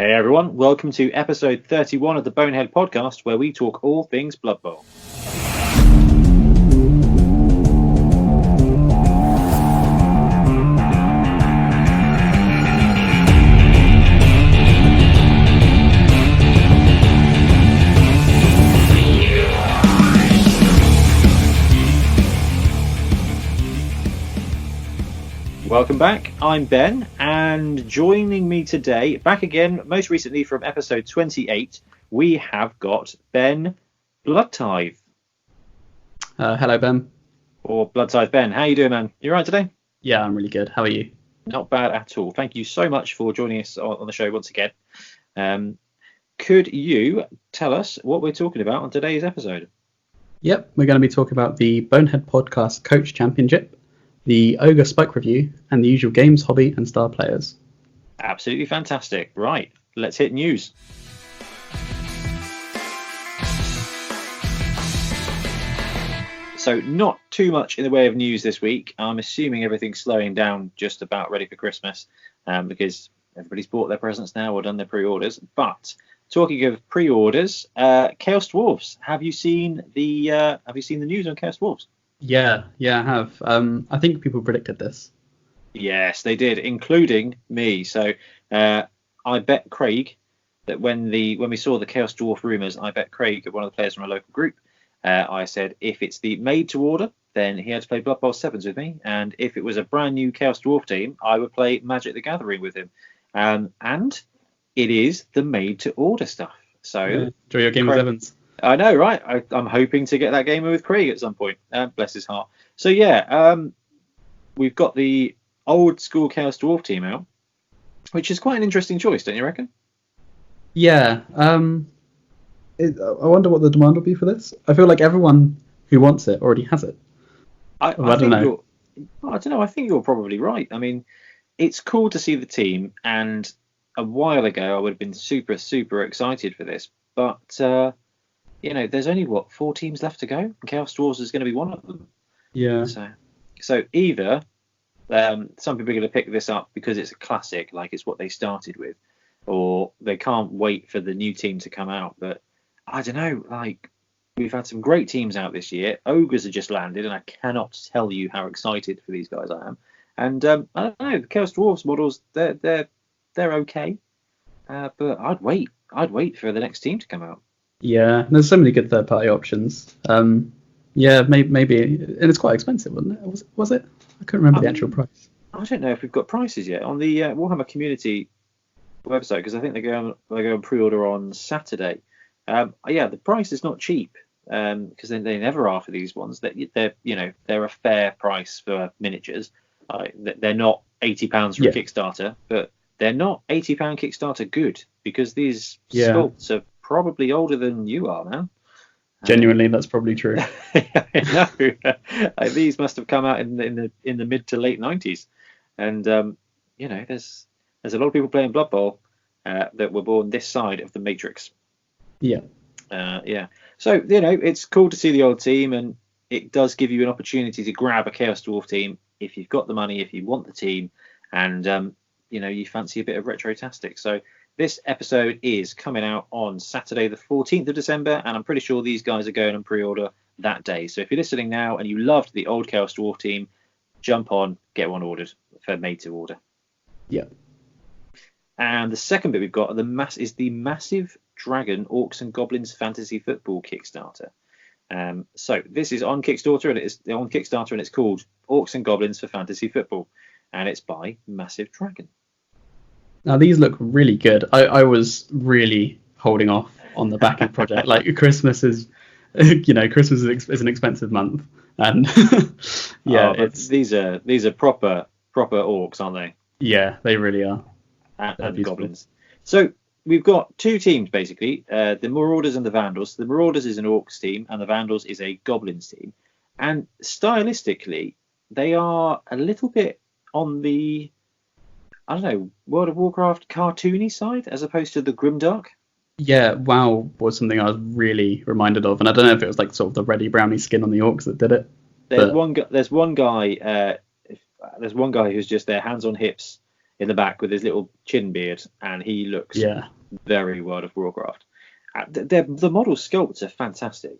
Hey everyone, welcome to episode 31 of the Bonehead podcast, where we talk all things Blood Bowl. Welcome back, I'm Ben, and joining me today, back again, most recently from episode 28, we have got Ben Bloodtithe. Hello, Ben. Or Bloodtithe Ben. How you doing, man? You alright today? Yeah, I'm really good. How are you? Not bad at all. Thank you so much for joining us on the show once again. Could you tell us what we're talking about on today's episode? Yep, we're going to be talking about the Bonehead Podcast Coach Championship, the Ogre Spike Review, and the usual games, hobby, and star players. Absolutely fantastic. Right, let's hit news. So not too much in the way of news this week. I'm assuming everything's slowing down just about ready for Christmas because everybody's bought their presents now or done their pre-orders. But talking of pre-orders, Chaos Dwarves. Have you seen the news on Chaos Dwarves? Yeah, I have. I think people predicted this. Yes, they did, including me. So I bet Craig that when we saw the Chaos Dwarf rumours, I bet Craig, one of the players from our local group, I said if it's the made to order, then he had to play Blood Bowl 7s with me, and if it was a brand new Chaos Dwarf team, I would play Magic the Gathering with him. And it is the made to order stuff. So enjoy your game with Evans. I know, right? I'm hoping to get that game with Craig at some point. Bless his heart. So yeah, we've got the old school Chaos Dwarf team out, which is quite an interesting choice, don't you reckon? Yeah. I wonder what the demand will be for this. I feel like everyone who wants it already has it. I don't know. I don't know. I think you're probably right. I mean, it's cool to see the team, and a while ago I would have been super, super excited for this. But, there's only, 4 teams left to go? And Chaos Dwarves is going to be one of them. Yeah. So either some people are going to pick this up because it's a classic, like it's what they started with, or they can't wait for the new team to come out. But I don't know, like, we've had some great teams out this year. Ogres have just landed, and I cannot tell you how excited for these guys I am. And I don't know, the Chaos Dwarves models, they're okay, but I'd wait for the next team to come out. Yeah, there's so many good third-party options. Yeah, maybe, and it's quite expensive, wasn't it? Was it? I couldn't remember the actual price. I don't know if we've got prices yet on the Warhammer Community website, because I think they go on pre-order on Saturday. The price is not cheap because they never are for these ones. They're a fair price for miniatures. They're not £80 for a Kickstarter, but they're not £80 Kickstarter good, because these sculpts are probably older than you are, man. Genuinely, that's probably true. I know. These must have come out in the mid to late 90s, and there's a lot of people playing Blood Bowl that were born this side of the Matrix. Yeah. So it's cool to see the old team, and it does give you an opportunity to grab a Chaos Dwarf team if you've got the money, if you want the team, and you fancy a bit of retro-tastic. So this episode is coming out on Saturday the 14th of December, and I'm pretty sure these guys are going on pre-order that day. So if you're listening now and you loved the old Chaos Dwarf team, jump on, get one ordered for made to order. Yeah. And the second bit we've got is the Massive Dragon Orcs and Goblins Fantasy Football Kickstarter. So this is on Kickstarter, and it's called Orcs and Goblins for Fantasy Football, and it's by Massive Dragon. Now these look really good. I was really holding off on the backing project. Like Christmas is, Christmas is an expensive month, and these are proper orcs, aren't they? Yeah, they really are. And goblins. So we've got 2 teams basically, the Marauders and the Vandals. The Marauders is an Orcs team, and the Vandals is a Goblins team. And stylistically, they are a little bit on the, I don't know, World of Warcraft cartoony side as opposed to the grimdark. Yeah, WoW was something I was really reminded of, and I don't know if it was like sort of the reddy browny skin on the orcs that did it. There's one guy who's just there, hands on hips, in the back with his little chin beard, and he looks very World of Warcraft. The model sculpts are fantastic.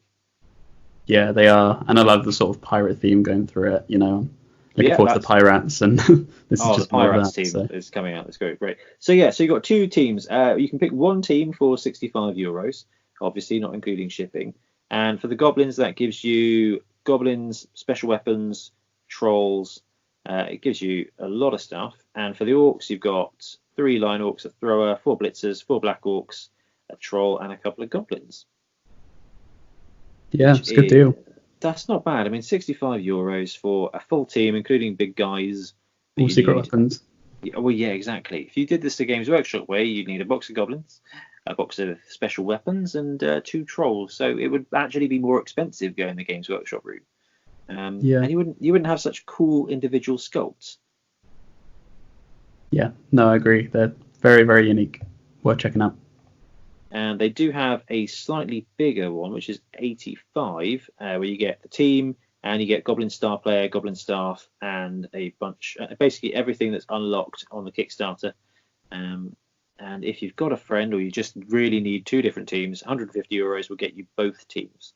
Yeah, they are, and I love the sort of pirate theme going through it. Looking forward to the pirates, and this is just the pirates that, team is coming out. That's great. So you've got two teams. You can pick one team for €65, obviously not including shipping. And for the goblins, that gives you goblins, special weapons, trolls. It gives you a lot of stuff. And for the orcs, you've got 3 line orcs, a thrower, 4 blitzers, 4 black orcs, a troll, and a couple of goblins. Yeah, it's a good deal. That's not bad. I mean, €65 for a full team, including big guys. All secret weapons. Well, yeah, exactly. If you did this the Games Workshop way, you'd need a box of goblins, a box of special weapons, and 2 trolls. So it would actually be more expensive going the Games Workshop route. And you wouldn't have such cool individual sculpts. Yeah, no, I agree. They're very, very unique. Worth checking out. And they do have a slightly bigger one, which is 85, where you get the team and you get Goblin Star Player, Goblin Staff, and a bunch, basically everything that's unlocked on the Kickstarter. And if you've got a friend or you just really need 2 different teams, €150 will get you both teams.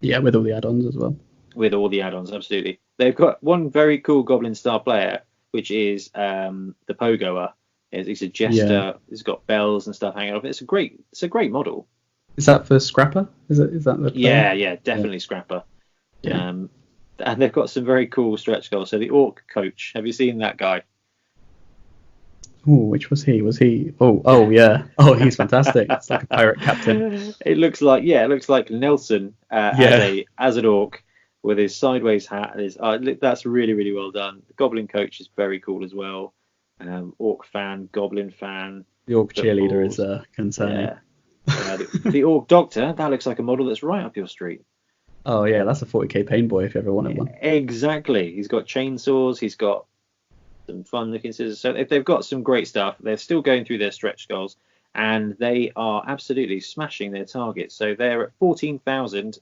Yeah, with all the add-ons as well. With all the add-ons, absolutely. They've got one very cool Goblin Star Player, which is the Pogoer. He's a jester. Yeah. He's got bells and stuff hanging off. It's a great model. Is that for Scrappa? Is that the player? Yeah, definitely Scrappa. Yeah. And they've got some very cool stretch goals. So the Orc coach, have you seen that guy? Oh, which was he? Oh yeah. Oh, he's fantastic. It's like a pirate captain. It looks like Nelson as an orc with his sideways hat. That's really, really well done. The Goblin coach is very cool as well. Orc fan, Goblin fan. The Orc cheerleader is concerning. Yeah. The Orc doctor, that looks like a model that's right up your street. Oh yeah, that's a 40k pain boy if you ever wanted one. Exactly. He's got chainsaws. He's got some fun-looking scissors. So if they've got some great stuff, they're still going through their stretch goals, and they are absolutely smashing their targets. So they're at 14,000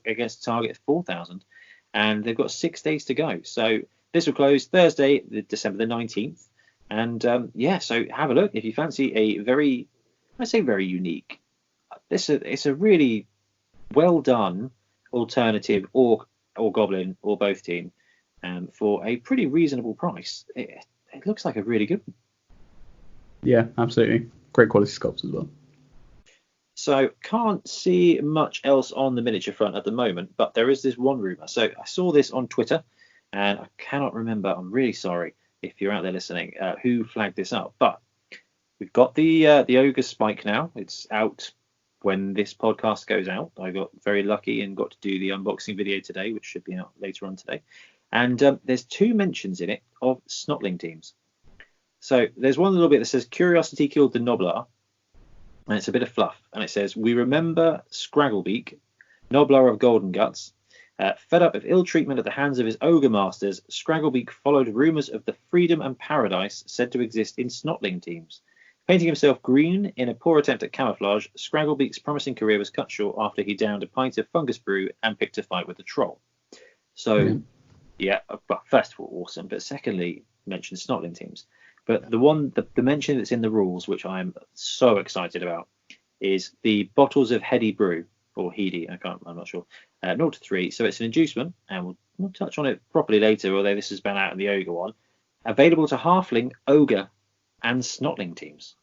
against a target of 4,000, and they've got 6 days to go. So this will close Thursday, December the 19th. And so have a look if you fancy a very unique. It's a really well done alternative Orc or Goblin or both team for a pretty reasonable price. It looks like a really good one. Yeah, absolutely. Great quality sculpts as well. So can't see much else on the miniature front at the moment, but there is this one rumor. So I saw this on Twitter and I cannot remember. I'm really sorry if you're out there listening, who flagged this up. But we've got the Ogre Spike now. It's out when this podcast goes out. I got very lucky and got to do the unboxing video today, which should be out later on today. And there's 2 mentions in it of Snotling teams. So there's one little bit that says, Curiosity killed the Nobbler. And it's a bit of fluff. And it says, we remember Scragglebeak, Nobbler of Golden Guts. Fed up of ill treatment at the hands of his ogre masters, Scragglebeak followed rumours of the freedom and paradise said to exist in Snotling teams. Painting himself green in a poor attempt at camouflage, Scragglebeak's promising career was cut short after he downed a pint of fungus brew and picked a fight with a troll. So, well, first of all, awesome. But secondly, mentioned Snotling teams. But the mention that's in the rules, which I'm so excited about, is the bottles of Heady brew. Or Heady, I'm not sure. 0 to 3, so it's an inducement, and we'll touch on it properly later, although this has been out in the Ogre one. Available to Halfling, Ogre, and Snotling teams.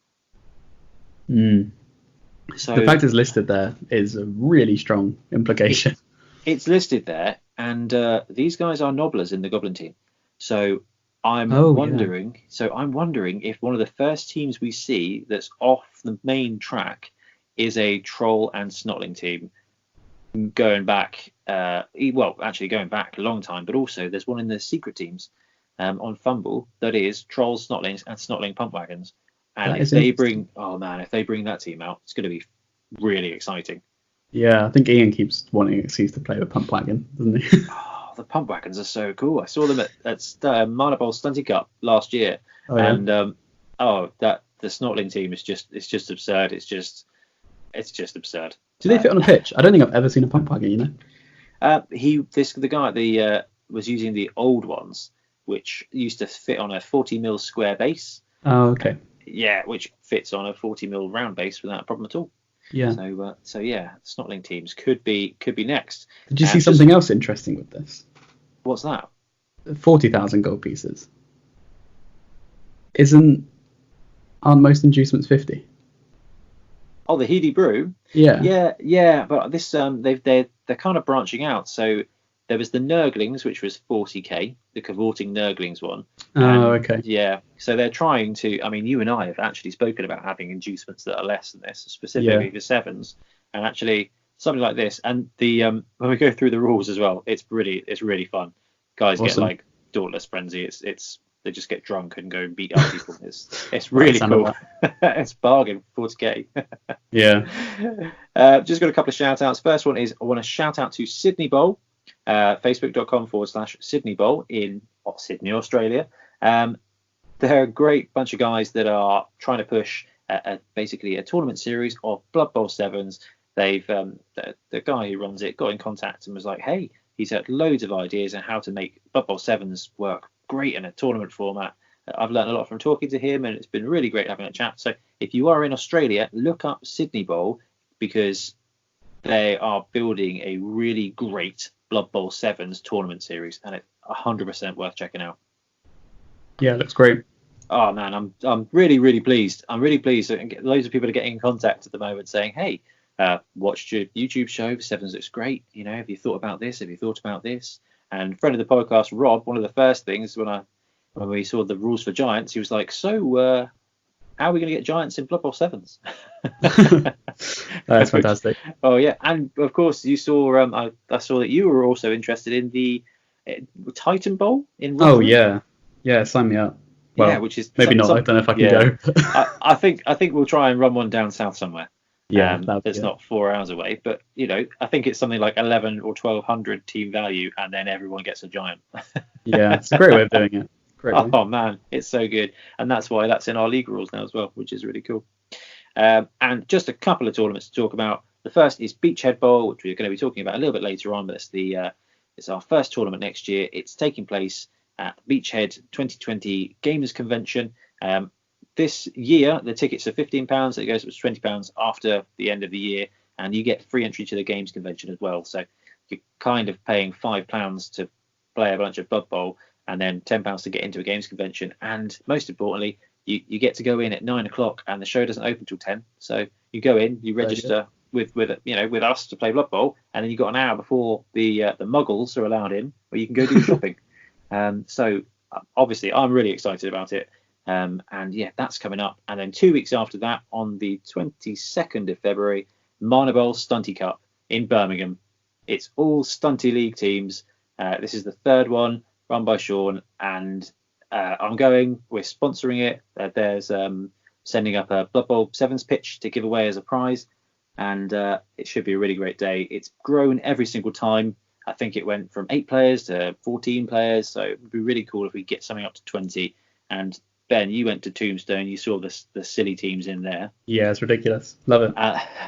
So the fact it's listed there is a really strong implication. It's listed there, and these guys are nobblers in the Goblin team. So I'm wondering if one of the first teams we see that's off the main track is a Troll and Snotling team going back, going back a long time, but also there's one in the secret teams on Fumble that is Trolls, Snotlings, and Snotling Pump Wagons. And if they bring that team out, it's going to be really exciting. Yeah, I think Ian keeps wanting Xyz to play with Pump Wagon, doesn't he? The Pump Wagons are so cool. I saw them at Mana Bowl Stunty Cup last year, and the Snotling team is just absurd. It's just absurd. Do they fit on a pitch? I don't think I've ever seen a Pump Wagon. The guy was using the old ones, which used to fit on a 40 mil square base. Oh, okay. Yeah, which fits on a 40mm round base without a problem at all. Yeah. So yeah, Snotling teams could be next. Did you see something else interesting with this? What's that? 40,000 gold pieces. Aren't most inducements 50? Oh, the Heedy Brew. Yeah. Yeah. But this they're kind of branching out. So there was the Nurglings, which was 40k, the cavorting Nurglings one. Oh, okay. Yeah. So they're trying to. I mean, you and I have actually spoken about having inducements that are less than this, specifically for sevens, and actually something like this. And the when we go through the rules as well, it's really fun. Guys get like Dauntless Frenzy. They just get drunk and go and beat other people. It's really cool. It's bargain, 40k. Yeah. Just got a couple of shout outs. First one is I want to shout out to Sydney Bowl, facebook.com/Sydney Bowl in Sydney, Australia. They're a great bunch of guys that are trying to push basically a tournament series of Blood Bowl 7s. They've the guy who runs it got in contact and was like, hey, he's had loads of ideas on how to make Blood Bowl 7s work great in a tournament format. I've learned a lot from talking to him, and it's been really great having a chat. So if you are in Australia, look up Sydney Bowl, because they are building a really great Blood Bowl 7s tournament series, and it's 100% worth checking out. Yeah, it looks great. Oh man, I'm really pleased. I'm really pleased. Loads of people are getting in contact at the moment saying, hey, watched your YouTube show, Sevens looks great. You know, have you thought about this? Have you thought about this? And friend of the podcast, Rob, one of the first things when we saw the rules for Giants, he was like, so how are we going to get Giants in Blood Bowl 7s? That's fantastic. Oh yeah, and of course you saw I saw that you were also interested in the Titan Bowl in Rotherham. Oh yeah, sign me up. Well, yeah, which is maybe not. I don't know if I can go. I think we'll try and run one down south somewhere. Yeah, it's not 4 hours away, but you know, I think it's something like 11 or 1200 team value, and then everyone gets a giant. Yeah, it's a great way of doing it. Oh man, it's so good, and that's why that's in our league rules now as well, which is really cool. And just a couple of tournaments to talk about. The first is Beachhead Bowl, which we're going to be talking about a little bit later on, but it's our first tournament next year. It's taking place at Beachhead 2020 Gamers Convention. This year, the tickets are £15. It goes up to £20 after the end of the year, and you get free entry to the Games Convention as well. So you're kind of paying £5 to play a bunch of Blood Bowl, and then £10 to get into a Games Convention. And most importantly, you get to go in at 9 o'clock, and the show doesn't open till 10. So you go in, you register with us to play Blood Bowl, and then you got an hour before the Muggles are allowed in, where you can go do shopping. So obviously, I'm really excited about it. And yeah, that's coming up. And then 2 weeks after that, on the 22nd of February, Mana Bowl Stunty Cup in Birmingham. It's all Stunty League teams. This is the third one, run by Sean, and I'm going. We're sponsoring it. There's sending up a Blood Bowl 7s pitch to give away as a prize, and it should be a really great day. It's grown every single time. I think it went from 8 players to 14 players, so it would be really cool if we get something up to 20. And Ben, you went to Tombstone. You saw the silly teams in there. Yeah, it's ridiculous. Love it.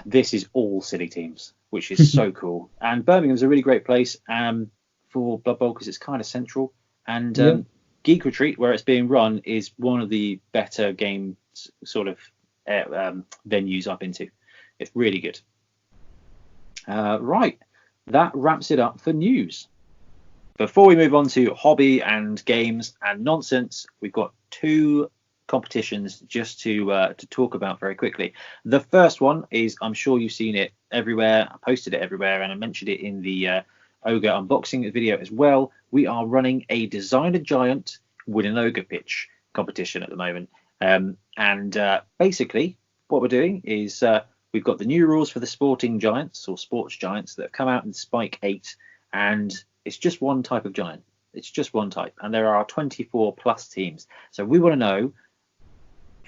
This is all silly teams, which is so cool. And Birmingham's a really great place for Blood Bowl because it's kind of central. And Geek Retreat, where it's being run, is one of the better game sort of venues I've been to. It's really good. Right, that wraps it up for news. Before we move on to hobby and games and nonsense, we've got 2 competitions just to talk about very quickly. The first one is, I'm sure you've seen it everywhere. I posted it everywhere, and I mentioned it in the Ogre unboxing video as well. We are running a Design a Giant Win an Ogre pitch competition at the moment. And basically, what we're doing is we've got the new rules for the sporting giants or sports giants that have come out in Spike 8, and it's just one type of giant. It's just one type, and there are 24 plus teams. So we want to know,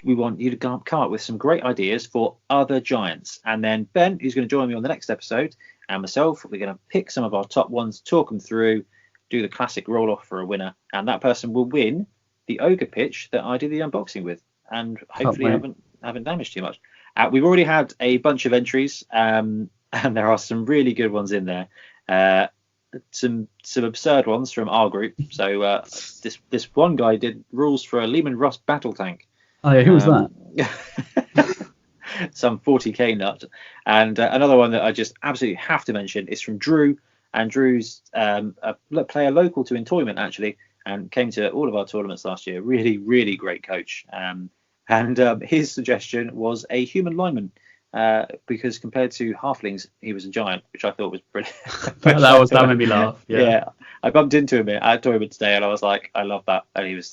we want you to come up with some great ideas for other giants. And then Ben, who's going to join me on the next episode, and myself, we're going to pick some of our top ones, talk them through, do the classic roll off for a winner, and that person will win the Ogre pitch that I did the unboxing with, and hopefully haven't damaged too much. We've already had a bunch of entries, and there are some really good ones in there. Some absurd ones from our group. So this one guy did rules for a Lehman Russ battle tank, Oh yeah, who was that? Some 40k nut. And another one that I just absolutely have to mention is from Drew. And Drew's a player local to Entoyment, actually, and came to all of our tournaments last year. Really, really great coach. And his suggestion was a human lineman. Because compared to halflings, he was a giant, which I thought was brilliant. that made me laugh. Yeah. I bumped into him at tournament today, and I was like, I love that, and he was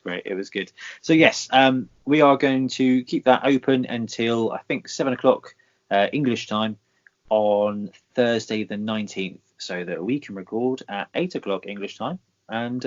great. It was good. So yes, we are going to keep that open until I think 7 o'clock English time on Thursday the 19th, so that we can record at 8 o'clock English time and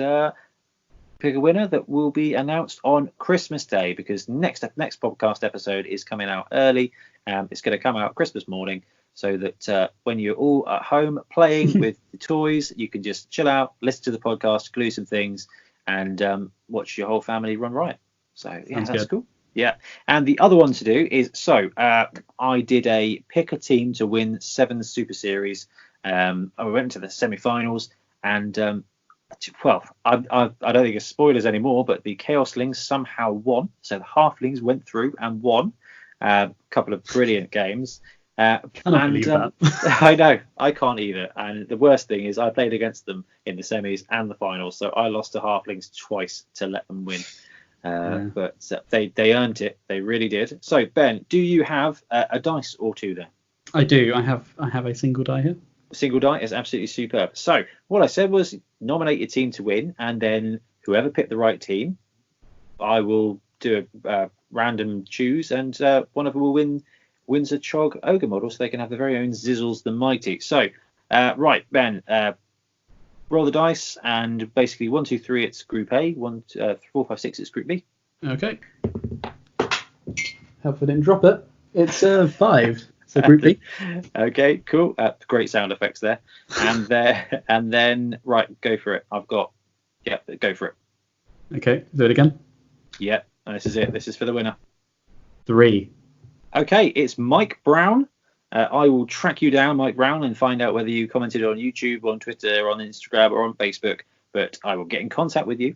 pick a winner that will be announced on Christmas Day, because next podcast episode is coming out early. It's going to come out Christmas morning, so that when you're all at home playing with the toys, you can just chill out, listen to the podcast, glue some things, and watch your whole family run riot. So yeah, Sounds that's good. cool. Yeah, and the other one to do is I did a pick a team to win 7 Super Series. I went to the semi-finals, and well, I don't think it's spoilers anymore, but the Chaoslings somehow won. So the Halflings went through and won. A couple of brilliant games. I can't believe that. I know, I can't either. And the worst thing is I played against them in the semis and the finals, so I lost to Halflings twice to let them win. But they earned it. They really did. So Ben, do you have a dice or two there? I do. I have a single die here. A single die is absolutely superb. So what I said was nominate your team to win, and then whoever picked the right team, I will do a random choose, and one of them will wins a Chog Ogre model, so they can have their very own Zizzles the Mighty. So right, Ben, roll the dice, and basically 1, 2, 3 it's Group A, 1, 4, 5, 6 it's Group B. Okay. Hope I didn't drop it. It's 5. So Group B. Okay, cool. Great sound effects there. And then right, go for it. Go for it. Okay, do it again. Yeah, and this is it. This is for the winner. 3. Okay, it's Mike Brown. I will track you down, Mike Brown, and find out whether you commented on YouTube, on Twitter, on Instagram, or on Facebook. But I will get in contact with you,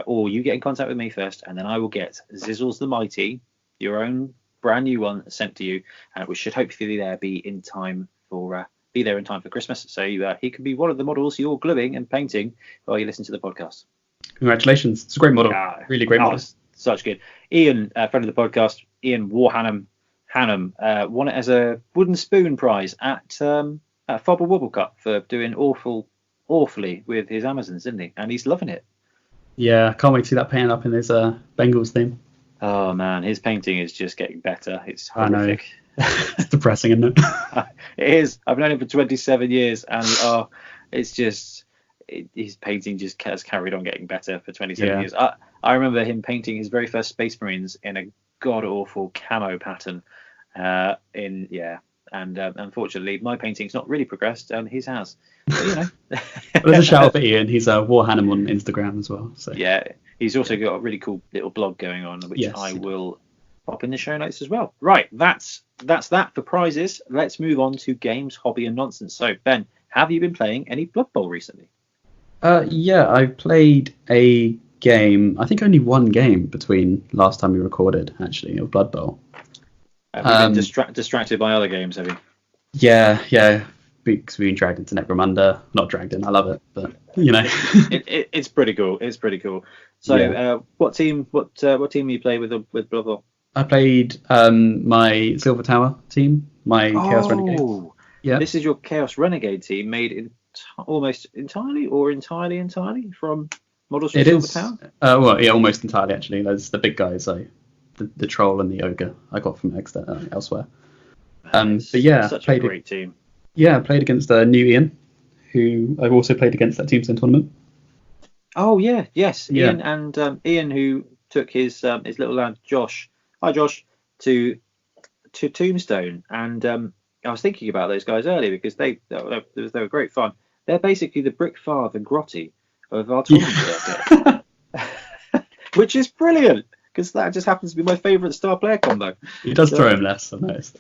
or you get in contact with me first, and then I will get Zizzles the Mighty, your own brand new one, sent to you, which should hopefully be in time for Christmas. So he could be one of the models you're gluing and painting while you listen to the podcast. Congratulations! It's a great model. Really great model. Such good. Ian, friend of the podcast, Ian Warhannam, won it as a wooden spoon prize at Fobble Wobble Cup for doing awfully with his Amazons, didn't he? And he's loving it. Yeah, can't wait to see that painted up in his Bengals theme. Oh man, his painting is just getting better. It's horrific. I know. It's depressing, isn't it? It is. I've known him for 27 years, and it's just his painting just has carried on getting better for 27 years. I remember him painting his very first Space Marines in a god awful camo pattern. Unfortunately, my painting's not really progressed, and his has. But, you know. Well, there's a shout out for Ian. He's Warhannam on Instagram as well. So. Yeah, he's also got a really cool little blog going on, which I will pop in the show notes as well. Right, that's that for prizes. Let's move on to games, hobby, and nonsense. So, Ben, have you been playing any Blood Bowl recently? Yeah, I played a game. I think only one game between last time we recorded, actually, of Blood Bowl. Have you been distracted by other games, have you? Yeah. Because we've been dragged into Necromunda. Not dragged in, I love it, but you know. It's pretty cool. It's pretty cool. So, what team you play with Blood Bowl? I played my Silver Tower team, my Chaos Renegade. Yeah. This is your Chaos Renegade team, made almost entirely from models from Silver Tower? Almost entirely actually. There's the big guys, the Troll and the Ogre I got from elsewhere. But yeah, such a great team. Yeah, I played against new Ian, who I've also played against that Tombstone tournament. Oh yeah, yes, yeah. Ian and Ian, who took his little lad Josh. Hi Josh, to Tombstone, and I was thinking about those guys earlier because they were great fun. They're basically the Brick Father Grotty of our tournament circuit, which is brilliant because that just happens to be my favourite star player combo. He does throw him less, I've noticed.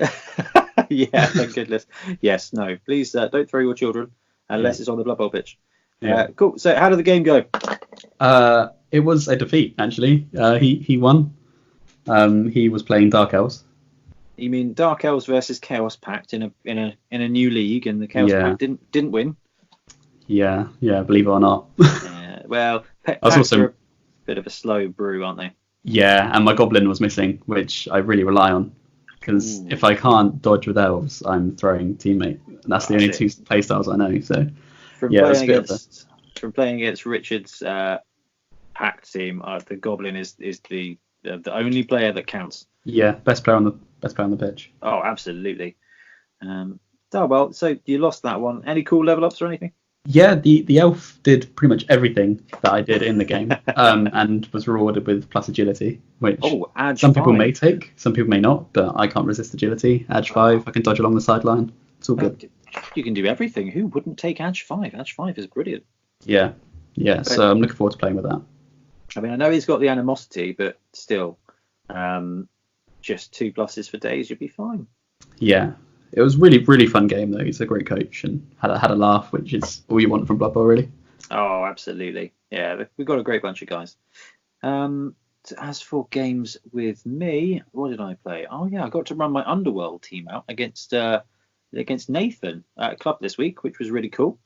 Yeah, thank goodness. Yes, no, please don't throw your children unless it's on the Blood Bowl pitch. Yeah. Cool. So how did the game go? It was a defeat, actually. He won. He was playing Dark Elves. You mean Dark Elves versus Chaos Pact in a new league, and the Chaos Pact didn't win? Yeah, believe it or not. Well, I was also are a bit of a slow brew, aren't they? Yeah, and my goblin was missing, which I really rely on. Because if I can't dodge with elves, I'm throwing teammate. That's the only two playstyles I know. So from playing against Richard's pact team, the goblin is the only player that counts. Yeah, best player on the pitch. Oh, absolutely. Well, so you lost that one. Any cool level ups or anything? Yeah, the elf did pretty much everything that I did in the game, and was rewarded with plus agility, which some people may take, some people may not, but I can't resist agility. Edge 5, I can dodge along the sideline. It's all good. You can do everything. Who wouldn't take Edge 5? Edge 5 is brilliant. Yeah. So I'm looking forward to playing with that. I mean, I know he's got the animosity, but still, just 2 pluses for days, you'll be fine. Yeah. It was really, really fun game, though. He's a great coach and had a laugh, which is all you want from Blood Bowl, really. Oh, absolutely. Yeah, we've got a great bunch of guys. As for games with me, what did I play? Oh, yeah, I got to run my Underworld team out against Nathan at a club this week, which was really cool.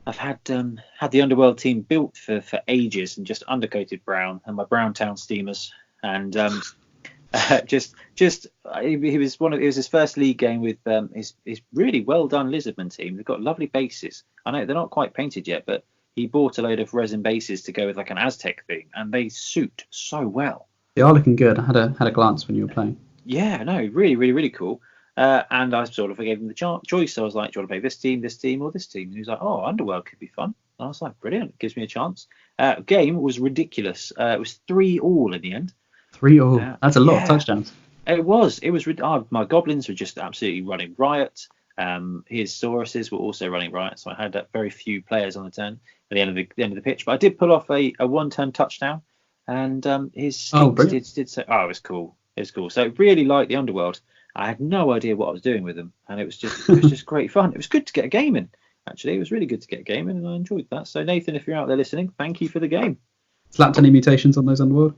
I've had the Underworld team built for ages and just undercoated brown and my Browntown Steamers, and it was his first league game with his really well done Lizardman team. They've got lovely bases. I know they're not quite painted yet, but he bought a load of resin bases to go with like an Aztec theme, and they suit so well. They are looking good. I had a glance when you were playing. Yeah, no, really, really, really cool. And I sort of gave him the choice. I was like, do you want to play this team, or this team? And he was like, oh, Underworld could be fun. And I was like, brilliant, gives me a chance. Game was ridiculous. It was 3-3 in the end. 3-3. That's a lot of touchdowns. It was. My goblins were just absolutely running riot. His Sauruses were also running riot. So I had very few players on the turn at the end of the pitch. But I did pull off a 1-turn touchdown, and his did so. Oh, it was cool. It was cool. So really like the Underworld. I had no idea what I was doing with them, and it was just great fun. It was good to get a game in. Actually, it was really good to get a game in, and I enjoyed that. So Nathan, if you're out there listening, thank you for the game. Slapped any mutations on those Underworld?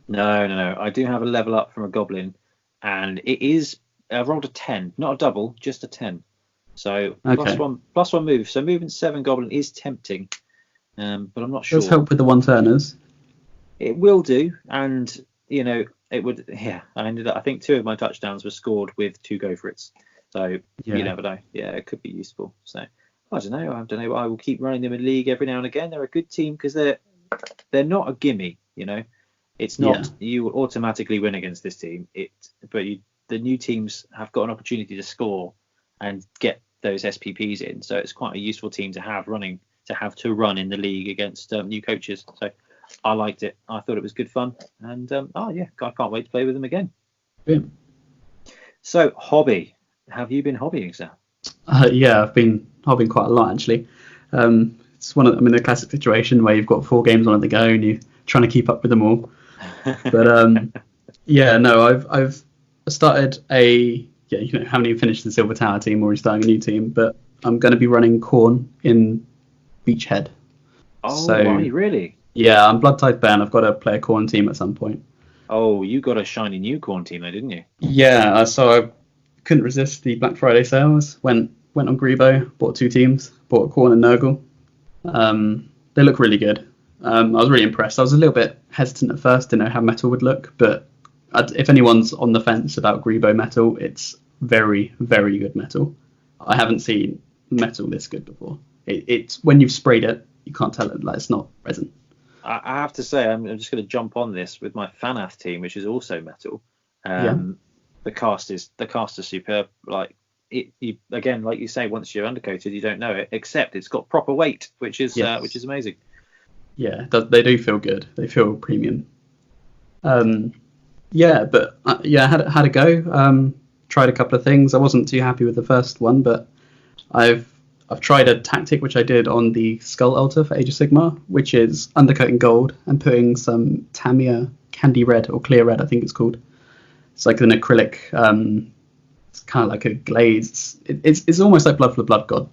No. I do have a level up from a goblin, and it is I rolled a 10, not a double, just a 10. So plus one move. So moving 7 goblin is tempting, but I'm not sure. Does help with the 1-turners. It will do, and it would. Yeah, I think 2 of my touchdowns were scored with 2 go for it's. So you never know. Yeah, it could be useful. So I don't know. I will keep running them in league every now and again. They're a good team because they're not a gimme. It's not you will automatically win against this team. The new teams have got an opportunity to score and get those SPPs in. So it's quite a useful team to have run in the league against new coaches. So I liked it. I thought it was good fun, and I can't wait to play with them again. Yeah. So hobby, have you been hobbying, Sam? Yeah, I've been hobbying quite a lot actually. It's I'm in a classic situation where you've got 4 games on at the go and you're trying to keep up with them all. But I've started haven't even finished the Silver Tower team or starting a new team, but I'm going to be running Khorne in Beachhead. Oh, are you really? Yeah, I'm Bloodtithe Ben. I've got to play a Khorne team at some point. Oh, you got a shiny new Khorne team though, didn't you? Yeah, so I couldn't resist the Black Friday sales. Went on Grebo, bought 2 teams, bought Khorne and Nurgle. They look really good. I was really impressed. I was a little bit hesitant at first, didn't know how metal would look, but if anyone's on the fence about Grebo metal, it's very, very good metal. I haven't seen metal this good before. It's when you've sprayed it, you can't tell it, like, it's not resin. I have to say, I'm just going to jump on this with my Fanath team, which is also metal. The cast is superb. Like again, like you say, once you're undercoated, you don't know it. Except it's got proper weight, which is amazing. Yeah, they do feel good. They feel premium. I had a go. Tried a couple of things. I wasn't too happy with the first one, but I've tried a tactic which I did on the Skull Altar for Age of Sigmar, which is undercoating gold and putting some Tamiya Candy Red or Clear Red, I think it's called. It's like an acrylic. It's kind of like a glaze. It's almost like Blood for the Blood God,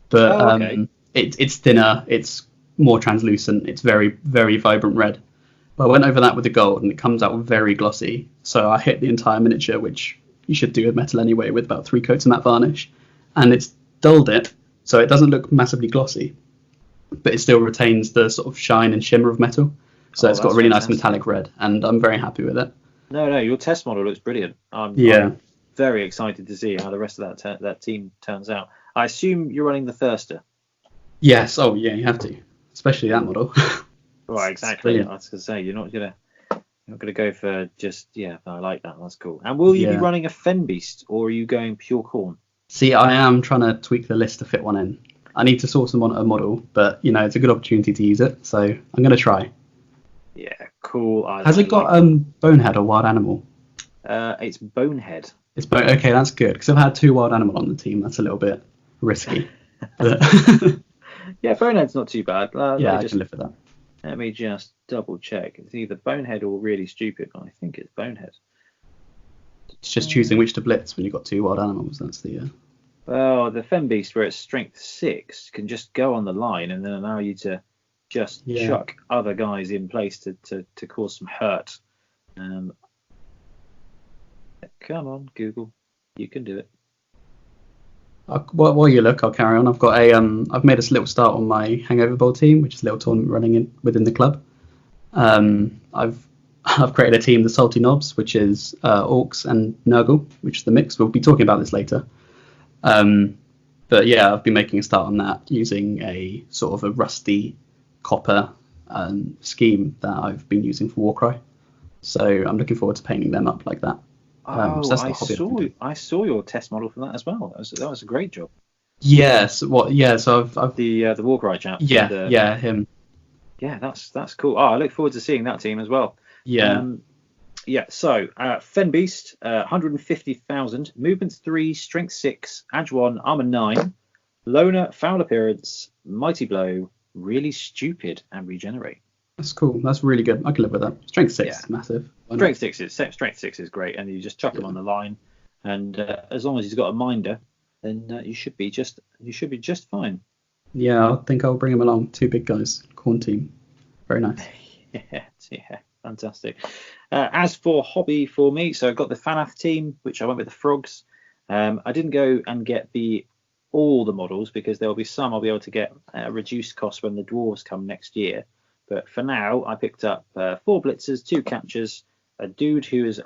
but it's thinner. It's more translucent. It's very, very vibrant red. But I went over that with the gold, and it comes out very glossy. So I hit the entire miniature, which you should do with metal anyway, with about 3 coats of matte varnish, and it's dulled it, so it doesn't look massively glossy, but it still retains the sort of shine and shimmer of metal. So it's got a really nice metallic red, and I'm very happy with it. No, your test model looks brilliant. I'm very excited to see how the rest of that team turns out. I assume you're running the Thirster. Yes. Oh, yeah, you have to, especially that model. Right, exactly. I was going to say you're not gonna go for just I like that. That's cool. And will you be running a Fen Beast, or are you going pure Khorne? See, I am trying to tweak the list to fit one in. I need to source a model, but it's a good opportunity to use it, so I'm going to try. Yeah, cool. Has it got Bonehead or Wild Animal? It's Bonehead. It's okay, that's good, because I've had 2 Wild Animal on the team. That's a little bit risky. Yeah, Bonehead's not too bad. I can live with that. Let me just double check. It's either Bonehead or Really Stupid. I think it's Bonehead. It's just choosing which to blitz when you've got 2 wild animals. That's the. Well, the Fen Beast, where it's strength 6, can just go on the line and then allow you to just chuck other guys in place to cause some hurt. Come on, Google, you can do it. While you look, I'll carry on. I've got I've made a little start on my Hangover Bowl team, which is a little tournament running within the club. I've created a team, the Salty Knobs, which is Orcs and Nurgle, which is the mix. We'll be talking about this later. But yeah, I've been making a start on that using a sort of a rusty copper scheme that I've been using for Warcry. So I'm looking forward to painting them up like that. So I saw your test model for that as well. That was a great job. Yes. So I've the Warcry chap. Yeah, him. Yeah, that's cool. I look forward to seeing that team as well. Yeah. So Fen Beast, 150,000, movement 3, strength 6, edge 1, armor 9, loner, foul appearance, mighty blow, really stupid, and regenerate. That's cool. That's really good. I can live with that. Strength 6 is massive. Strength 6 is great, and you just chuck him on the line, and as long as he's got a minder, then you should be just fine. Yeah, I think I'll bring him along. 2 big guys, Khorne team. Very nice. Yeah, fantastic. As for hobby for me, so I've got the Fanath team, which I went with the frogs. I didn't go and get all the models because there will be some I'll be able to get at a reduced cost when the dwarves come next year. But for now, I picked up 4 blitzers, 2 catchers, a dude who is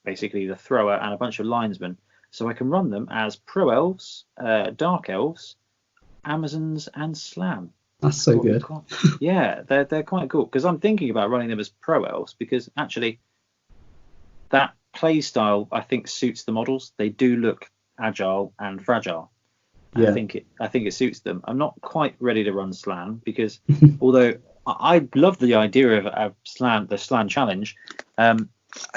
basically the thrower, and a bunch of linesmen. So I can run them as pro elves, dark elves, Amazons, and Slam. That's so good. Yeah, they're quite cool, because I'm thinking about running them as pro elves, because actually that play style I think suits the models. They do look agile and fragile. Yeah. I think it suits them. I'm not quite ready to run Slan because although I love the idea of the Slan challenge, I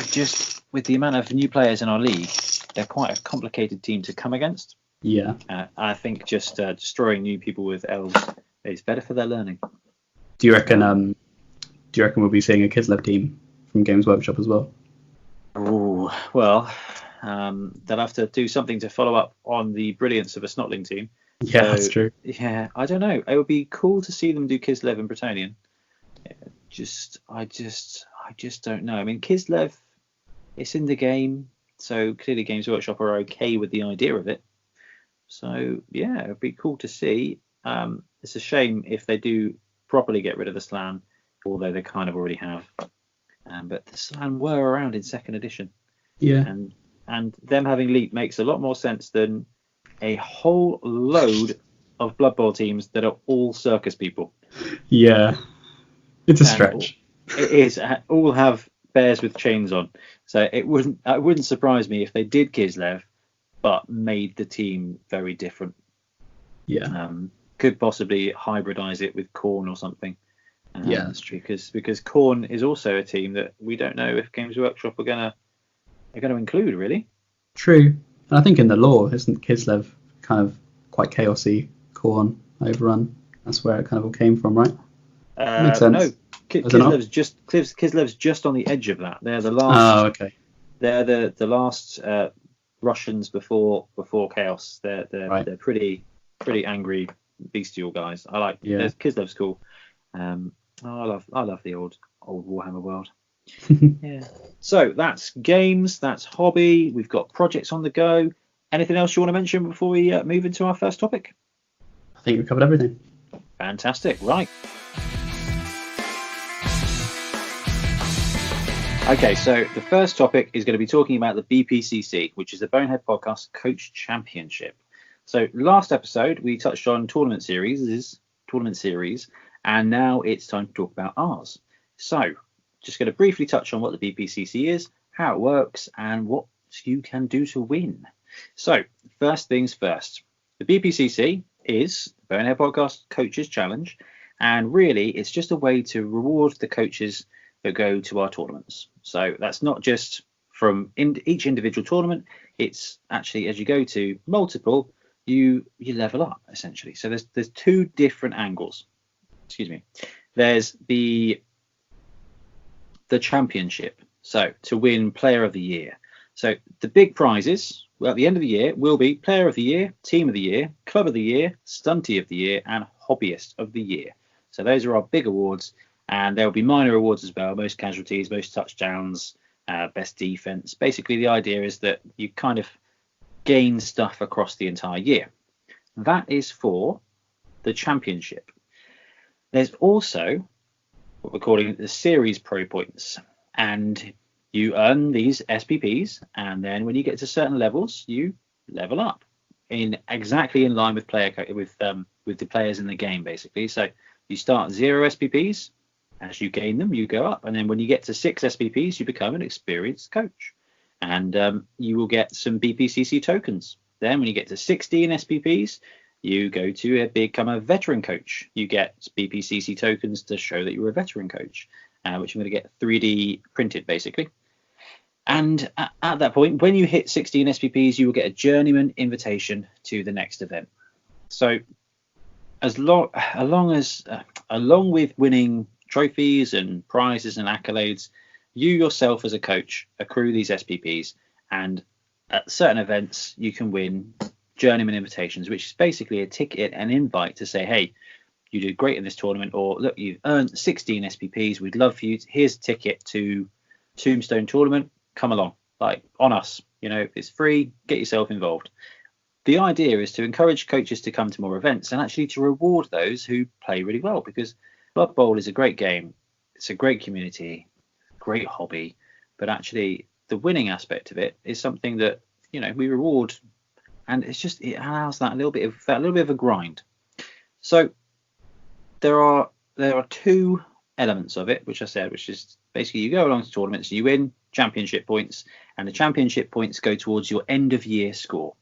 just, with the amount of new players in our league, they're quite a complicated team to come against. Yeah. I think just destroying new people with elves is better for their learning. Do you reckon we'll be seeing a Kislev team from Games Workshop as well? Oh, well, they'll have to do something to follow up on the brilliance of a Snotling team. Yeah, that's true. Yeah, I don't know. It would be cool to see them do Kislev and Bretonnian. I just don't know. I mean, Kislev, it's in the game, so clearly Games Workshop are okay with the idea of it. So yeah, it'd be cool to see. It's a shame if they do properly get rid of the Slan, although they kind of already have. But the Slan were around in 2nd edition. Yeah. And them having Leap makes a lot more sense than a whole load of Blood Bowl teams that are all circus people. Yeah. It's a stretch. It is. All have bears with chains on. So it wouldn't surprise me if they did Kislev, but made the team very different. Yeah. Could possibly hybridize it with Khorne or something. Yeah, that's true. Because Khorne is also a team that we don't know if Games Workshop are gonna include, really. True. And I think in the lore, isn't Kislev kind of quite chaosy, Khorne, Overrun? That's where it kind of all came from, right? Makes sense. No, Kislev's just on the edge of that. They're the last. Oh, okay. They're the last Russians before Chaos. They're pretty angry bestial guys. I like. Yeah. Kislev's cool. I love the old Warhammer world. Yeah. So that's games, that's hobby. We've got projects on the go. Anything else you want to mention before we move into our first topic? I think we've covered everything. Fantastic. Right. Okay, so the first topic is going to be talking about the BPCC, which is the Bonehead Podcast Coach Championship. So last episode we touched on tournament series, and now it's time to talk about ours. So just going to briefly touch on what the BPCC is, how it works, and what you can do to win. So first things first, the BPCC is the Bonehead Podcast Coaches Challenge, and really it's just a way to reward the coaches that go to our tournaments. So that's not just from each individual tournament, it's actually as you go to multiple, you level up essentially. So there's two different angles. There's the championship, so to win player of the year. So the big prizes, well, at the end of the year will be player of the year, team of the year, club of the year, stunty of the year, and hobbyist of the year. So those are our big awards, and there will be minor awards as well, most casualties, most touchdowns, best defense. Basically the idea is that you kind of gain stuff across the entire year. That is for the championship. There's also what we're calling the series pro points, and you earn these SPPs, and then when you get to certain levels, you level up exactly in line with the players in the game, basically. So you start 0 SPPs. As you gain them, you go up, and then when you get to 6 SPPs, you become an experienced coach, and you will get some BPCC tokens. Then when you get to 16 SPPs, you go to become a veteran coach. You get BPCC tokens to show that you're a veteran coach, which I'm going to get 3D printed basically. And at that point, when you hit 16 SPPs, you will get a journeyman invitation to the next event. So along with winning trophies and prizes and accolades, you yourself as a coach accrue these SPPs, and at certain events you can win journeyman invitations, which is basically a ticket, an invite to say, hey, you did great in this tournament, or look, you've earned 16 SPPs, we'd love for you here's a ticket to Tombstone tournament, come along, like on us, it's free, get yourself involved. The idea is to encourage coaches to come to more events and actually to reward those who play really well, because Blood Bowl is a great game, it's a great community, great hobby, but actually the winning aspect of it is something that we reward, and it allows that a little bit of a grind. So there are two elements of it, which I said, which is basically you go along to tournaments, you win championship points, and the championship points go towards your end of year score,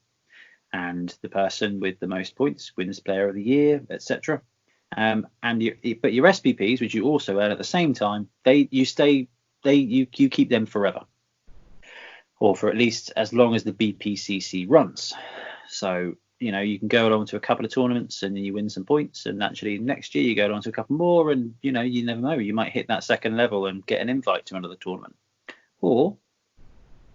and the person with the most points wins player of the year, etc. But your SPPs, which you also earn at the same time, you keep them forever, or for at least as long as the BPCC runs. So you can go along to a couple of tournaments and then you win some points, and actually next year you go along to a couple more, and you never know, you might hit that second level and get an invite to another tournament, or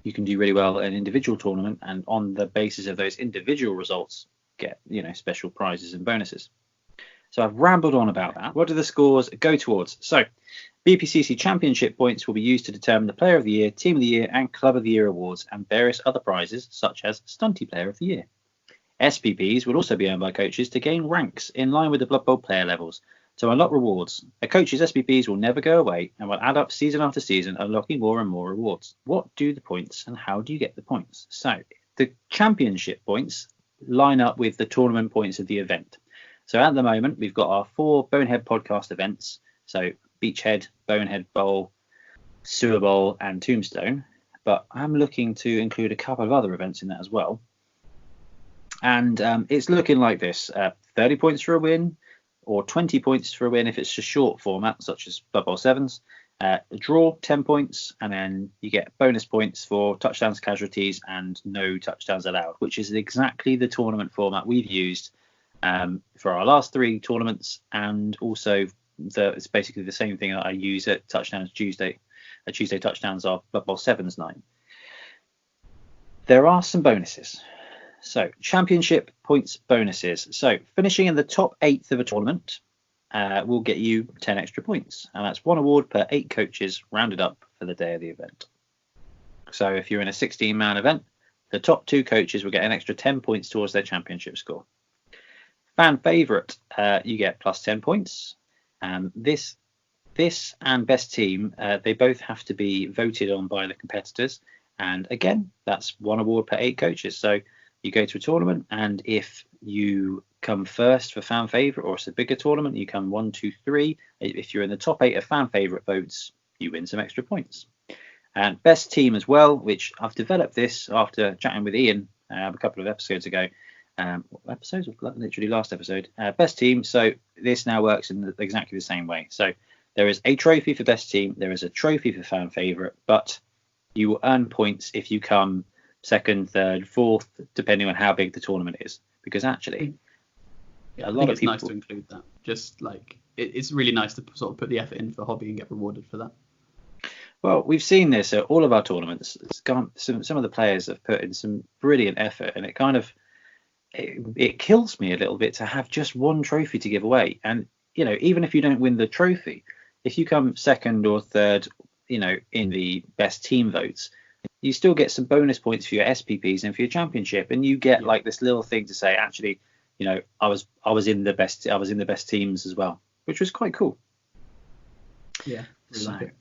you can do really well at an individual tournament, and on the basis of those individual results get special prizes and bonuses. So I've rambled on about that. What do the scores go towards? So BPCC championship points will be used to determine the player of the year, team of the year, and club of the year awards, and various other prizes such as stunty player of the year. SPPs will also be earned by coaches to gain ranks in line with the Blood Bowl player levels. To unlock rewards, a coach's SPPs will never go away and will add up season after season, unlocking more and more rewards. What do the points, and how do you get the points? So the championship points line up with the tournament points of the event. So at the moment, we've got our 4 Bonehead podcast events. So Beachhead, Bonehead Bowl, Sewer Bowl, and Tombstone. But I'm looking to include a couple of other events in that as well. And it's looking like this: 30 points for a win, or 20 points for a win if it's a short format, such as Blood Bowl 7s. A draw, 10 points, and then you get bonus points for touchdowns, casualties, and no touchdowns allowed, which is exactly the tournament format we've used for our last 3 tournaments, and also it's basically the same thing that I use at Touchdowns Tuesday. Tuesday touchdowns are Blood Bowl 7's night. There are some bonuses. So championship points bonuses. So finishing in the top 8th of a tournament will get you 10 extra points. And that's 1 award per 8 coaches rounded up for the day of the event. So if you're in a 16-man event, the top 2 coaches will get an extra 10 points towards their championship score. Fan favourite, you get plus 10 points. This and best team, they both have to be voted on by the competitors. And again, that's 1 award per 8 coaches. So you go to a tournament, and if you come first for fan favourite, or it's a bigger tournament, you come 1, 2, 3. If you're in the top 8 of fan favourite votes, you win some extra points. And best team as well, which I've developed this after chatting with Ian a couple of episodes ago. Episodes, literally last episode. Best team. So this now works in exactly the same way. So there is a trophy for best team. There is a trophy for fan favourite, but you will earn points if you come second, third, fourth, depending on how big the tournament is. Because actually, a lot of people. It's nice to include that. Just like it's really nice to sort of put the effort in for a hobby and get rewarded for that. Well, we've seen this at all of our tournaments. Some of the players have put in some brilliant effort, and it kind of it kills me a little bit to have just one trophy to give away. And even if you don't win the trophy, if you come second or third, in the best team votes, you still get some bonus points for your SPPs and for your championship, and you get like this little thing to say, actually, I was in the best teams as well, which was quite cool. Yeah, really like it.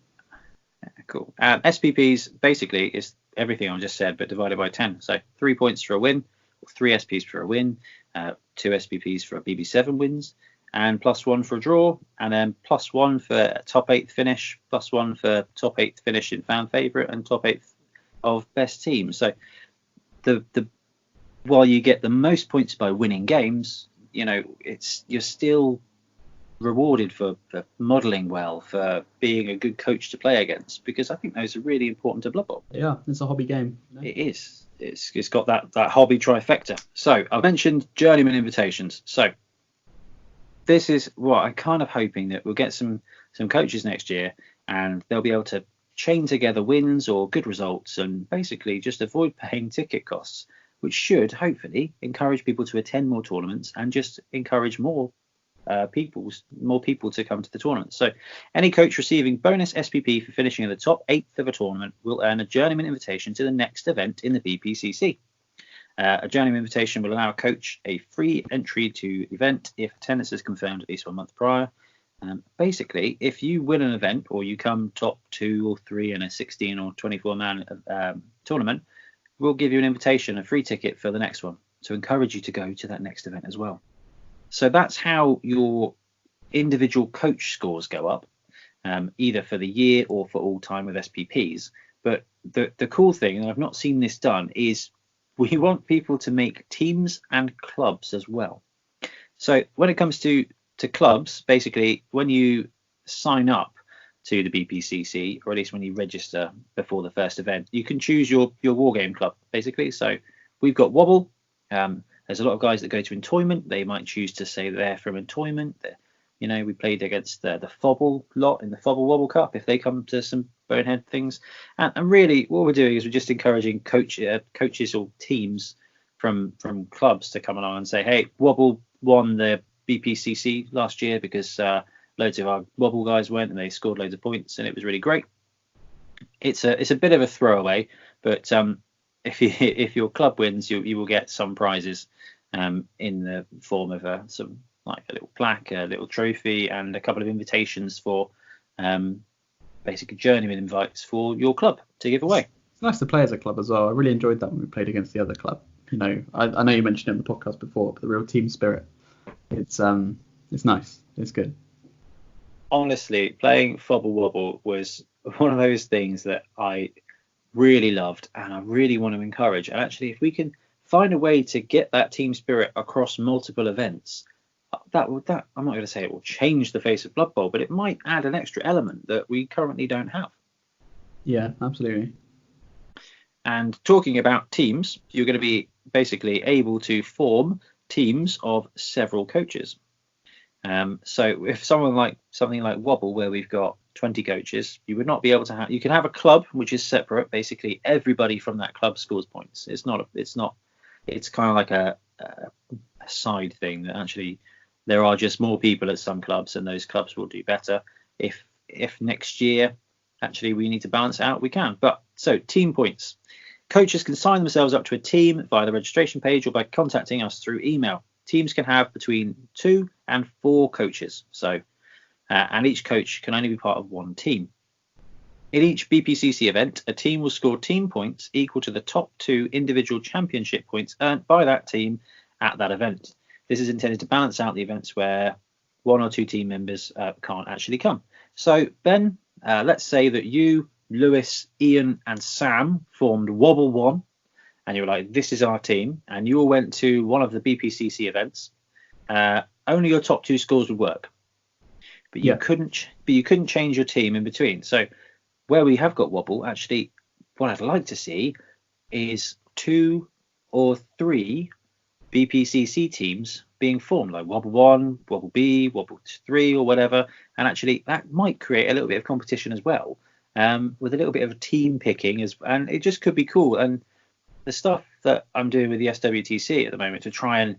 Cool. SPPs basically is everything I just said, but divided by 10. So 3 points for a win, 3 SPs for a win, 2 SPPs for a BB7 wins, and +1 for a draw, and then +1 for top 8th finish, +1 for top 8th finish in fan favourite, and top 8th of best team. So the while you get the most points by winning games, you're still rewarded for modelling well, for being a good coach to play against, because I think those are really important to Blood Bowl. Yeah, it's a hobby game. It is. It's got that hobby trifecta. So I mentioned journeyman invitations. So this is what I'm kind of hoping that we'll get some coaches next year, and they'll be able to chain together wins or good results and basically just avoid paying ticket costs, which should hopefully encourage people to attend more tournaments and just encourage more people to come to the tournament. So any coach receiving bonus SPP for finishing in the top 8th of a tournament will earn a journeyman invitation to the next event in the BPCC. A journeyman invitation will allow a coach a free entry to the event if attendance is confirmed at least 1 month prior. Basically, if you win an event or you come top 2 or 3 in a 16 or 24 man tournament, we'll give you an invitation, a free ticket for the next one, to encourage you to go to that next event as well. So that's how your individual coach scores go up, either for the year or for all time with SPPs. But the cool thing, and I've not seen this done, is we want people to make teams and clubs as well. So when it comes to clubs, basically, when you sign up to the BPCC, or at least when you register before the first event, you can choose your wargame club, basically. So we've got Wobble. There's a lot of guys that go to Entoyment. They might choose to say they're from Entoyment. We played against the Fobble lot in the Fobble Wobble Cup if they come to some Bonehead things. And really, what we're doing is we're just encouraging coaches or teams from clubs to come along and say, hey, Wobble won the BPCC last year because loads of our Wobble guys went and they scored loads of points and it was really great. It's a bit of a throwaway, but if your club wins, you will get some prizes in the form of some like a little plaque, a little trophy, and a couple of invitations for basically journeyman invites for your club to give away. It's nice to play as a club as well. I really enjoyed that when we played against the other club. I know you mentioned it on the podcast before, but the real team spirit. It's nice. It's good. Honestly, playing Fobble Wobble was one of those things that I really loved and I really want to encourage. And actually, if we can find a way to get that team spirit across multiple events, that I'm not going to say it will change the face of Blood Bowl, but it might add an extra element that we currently don't have. Yeah, absolutely. And talking about teams, you're going to be basically able to form teams of several coaches. So if something like Wobble, where we've got 20 coaches, you would not be able to have. You can have a club which is separate. Basically, everybody from that club scores points. It's kind of like a side thing that actually there are just more people at some clubs, and those clubs will do better. If next year actually we need to balance it out, we can. But so team points. Coaches can sign themselves up to a team via the registration page or by contacting us through email. Teams can have between 2 and 4 coaches. So, and each coach can only be part of one team. In each BPCC event, a team will score team points equal to the top 2 individual championship points earned by that team at that event. This is intended to balance out the events where 1 or 2 team members can't actually come. So, Ben, let's say that you, Lewis, Ian, and Sam formed Wobble One, and you were like, "This is our team," and you all went to one of the BPCC events. Only your top 2 scores would work, but you couldn't. But you couldn't change your team in between. So, where we have got Wobble, actually, what I'd like to see is 2 or 3 BPCC teams being formed, like Wobble 1, Wobble B, Wobble 3, or whatever. And actually, that might create a little bit of competition as well, with a little bit of team picking, and it just could be cool. And the stuff that I'm doing with the SWTC at the moment to try and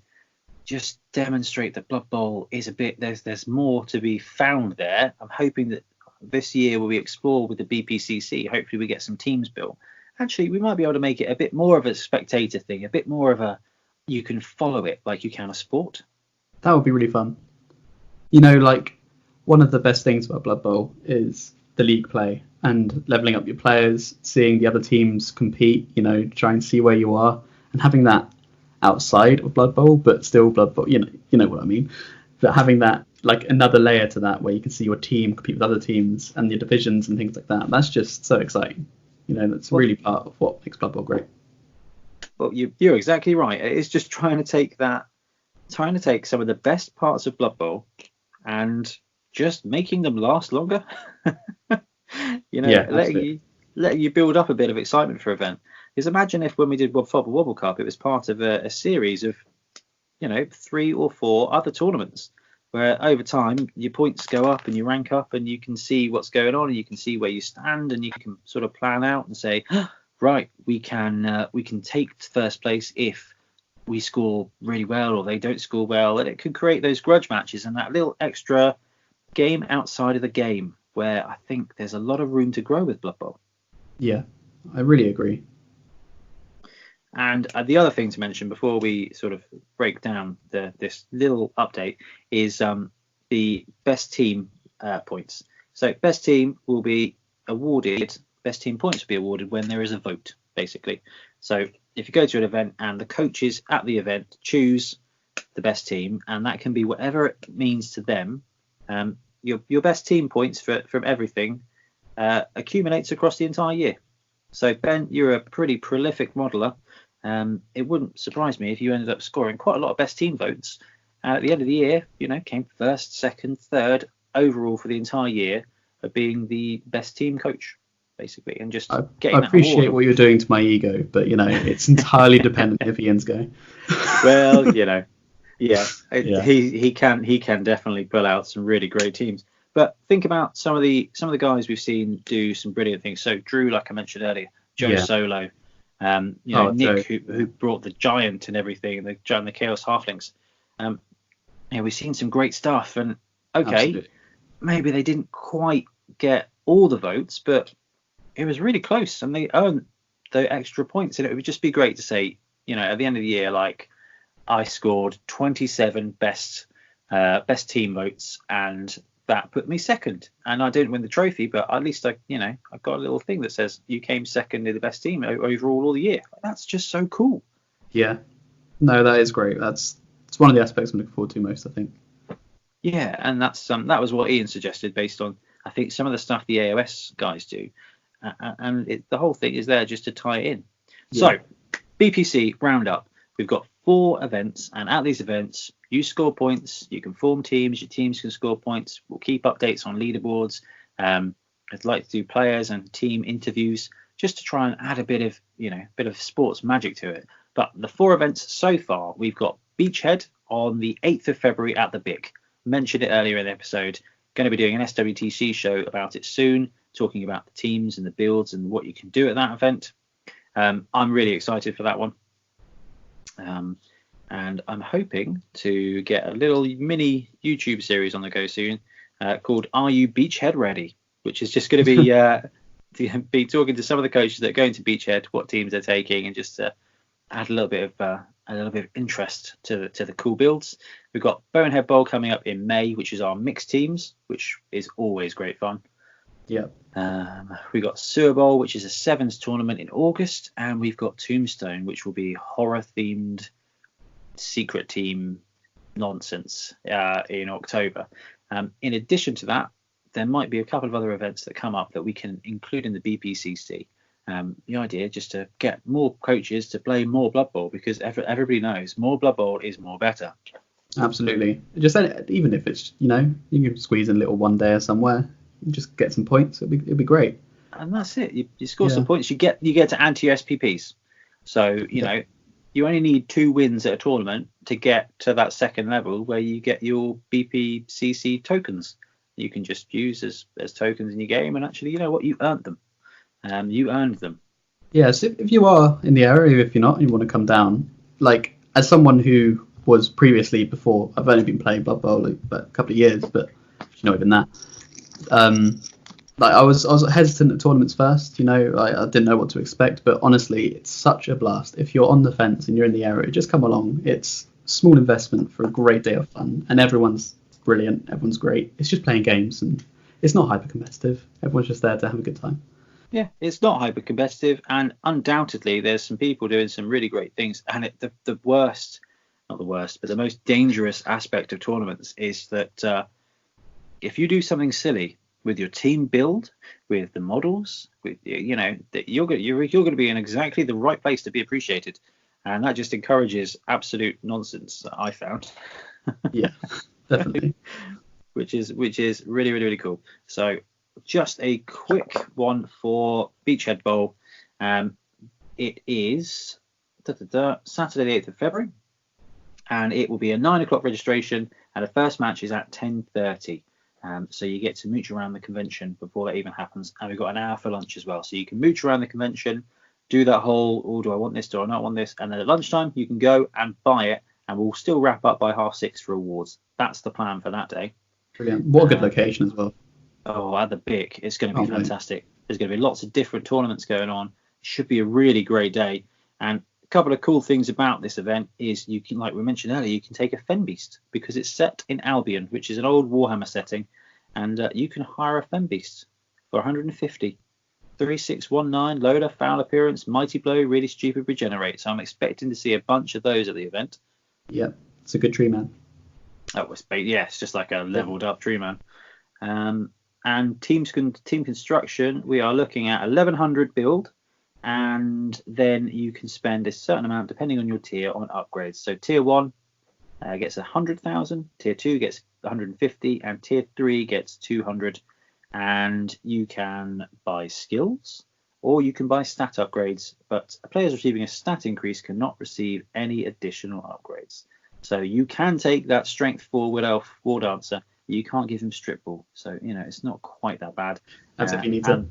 just demonstrate that Blood Bowl is a bit, there's more to be found there. I'm hoping that this year when we explore with the BPCC, hopefully we get some teams built. Actually, we might be able to make it a bit more of a spectator thing, a bit more of a, you can follow it like you can a sport. That would be really fun. You know, like, one of the best things about Blood Bowl is the league play and leveling up your players, seeing the other teams compete, you know, try and see where you are, and having that outside of Blood Bowl, but still Blood Bowl, you know what I mean. But having that, like, another layer to that where you can see your team compete with other teams and your divisions and things like that, that's just so exciting. You know, that's really part of what makes Blood Bowl great. Well, you're exactly right. It's just trying to take some of the best parts of Blood Bowl and just making them last longer. You know, letting you build up a bit of excitement for an event. Because imagine if when we did Wobble Cup, it was part of a series of, you know, 3 or 4 other tournaments where over time your points go up and you rank up and you can see what's going on and you can see where you stand and you can sort of plan out and say, right, we can take first place if we score really well or they don't score well, and it could create those grudge matches and that little extra game outside of the game where I think there's a lot of room to grow with Blood Bowl. Yeah, I really agree. And the other thing to mention before we sort of break down this little update is the best team points. So best team will be awarded, best team points will be awarded when there is a vote, basically. So if you go to an event and the coaches at the event choose the best team, and that can be whatever it means to them, your best team points from everything accumulates across the entire year. So Ben, you're a pretty prolific modeler. It wouldn't surprise me if you ended up scoring quite a lot of best team votes, and at the end of the year, you know, came first, second, third overall for the entire year of being the best team coach, basically, and just getting that award. I appreciate what you're doing to my ego, but you know, it's entirely dependent if Ian's going. Well, you know, yeah. He can definitely pull out some really great teams. But think about some of the guys we've seen do some brilliant things. So Drew, like I mentioned earlier, Joe Solo. Nick, who brought the Giant and everything, the Chaos Halflings. We've seen some great stuff, and Absolutely. Maybe they didn't quite get all the votes, but it was really close, and they earned the extra points. And it would just be great to say, you know, at the end of the year, like, I scored 27 best team votes, and that put me second. And I didn't win the trophy, but at least I got a little thing that says you came second in the best team overall all the year. That's just so cool. Yeah, no, that is great. It's one of the aspects I'm looking forward to most, I think. Yeah, and that's that was what Ian suggested based on, I think, some of the stuff the AOS guys do, and the whole thing is there just to tie it in. Yeah. So BPC roundup. We've got 4 events, and at these events, you score points. You can form teams. Your teams can score points. We'll keep updates on leaderboards. I'd like to do players and team interviews just to try and add a bit of sports magic to it. But the 4 events so far, we've got Beachhead on the 8th of February at the BIC. Mentioned it earlier in the episode. Going to be doing an SWTC show about it soon, talking about the teams and the builds and what you can do at that event. I'm really excited for that one. And I'm hoping to get a little mini YouTube series on the go soon called "Are You Beachhead Ready?" which is just going to be be talking to some of the coaches that are going to Beachhead, what teams they're taking, and just add a little bit of interest to the cool builds. We've got Bonehead Bowl coming up in May, which is our mixed teams, which is always great fun. Yeah. We've got Sewer Bowl, which is a sevens tournament in August, and we've got Tombstone, which will be horror themed secret team nonsense in October. In addition to that, there might be a couple of other events that come up that we can include in the BPCC. The idea just to get more coaches to play more Blood Bowl, because everybody knows more Blood Bowl is more better. Absolutely. Just even if it's, you can squeeze in a little one day or somewhere, you just get some points. It'd be great. And that's it. You score some points. You get to anti SPPs. So you only need 2 wins at a tournament to get to that second level where you get your BPCC tokens. You can just use as tokens in your game, and actually, you know what, you earned them. You earned them. Yeah, so if you are in the area, if you're not, and you want to come down, like as someone who was previously, before, I've only been playing Blood Bowl a couple of years, but not even that. Like I was hesitant at tournaments first, I didn't know what to expect, but honestly, it's such a blast. If you're on the fence and you're in the area, just come along. It's a small investment for a great day of fun, and everyone's brilliant. Everyone's great. It's just playing games, and it's not hyper competitive. Everyone's just there to have a good time. Yeah, it's not hyper competitive, and undoubtedly there's some people doing some really great things. And the worst, not the worst, but the most dangerous aspect of tournaments is that if you do something silly with your team build, with the models, with that you're going to be in exactly the right place to be appreciated, and that just encourages absolute nonsense that I found. Yeah, definitely. which is really, really, really cool. So just a quick one for Beachhead Bowl. It is Saturday the 8th of February, and it will be a 9 o'clock registration, and the first match is at 10:30. So you get to mooch around the convention before that even happens, and we've got an hour for lunch as well. So you can mooch around the convention, do that whole, do I want this, do I not want this? And then at lunchtime, you can go and buy it, and we'll still wrap up by 6:30 for awards. That's the plan for that day. Brilliant. What a good location as well. Oh, at the BIC, it's going to be fantastic. Mate. There's going to be lots of different tournaments going on. It should be a really great day. And a couple of cool things about this event is you can, like we mentioned earlier, you can take a Fen Beast because it's set in Albion, which is an old Warhammer setting, and you can hire a Fen Beast for 150. 3619, loader, foul appearance, mighty blow, really stupid, regenerate. So I'm expecting to see a bunch of those at the event. Yeah, it's a good tree man. It's just like a leveled up tree man. And team construction, we are looking at 1100 build, and then you can spend a certain amount depending on your tier on upgrades. So tier 1 gets 100,000, tier 2 gets 150, and tier 3 gets 200. And you can buy skills, or you can buy stat upgrades, but players receiving a stat increase cannot receive any additional upgrades. So you can take that strength 4 Wood Elf War Dancer. You can't give him strip ball, so it's not quite that bad. That's if you need to.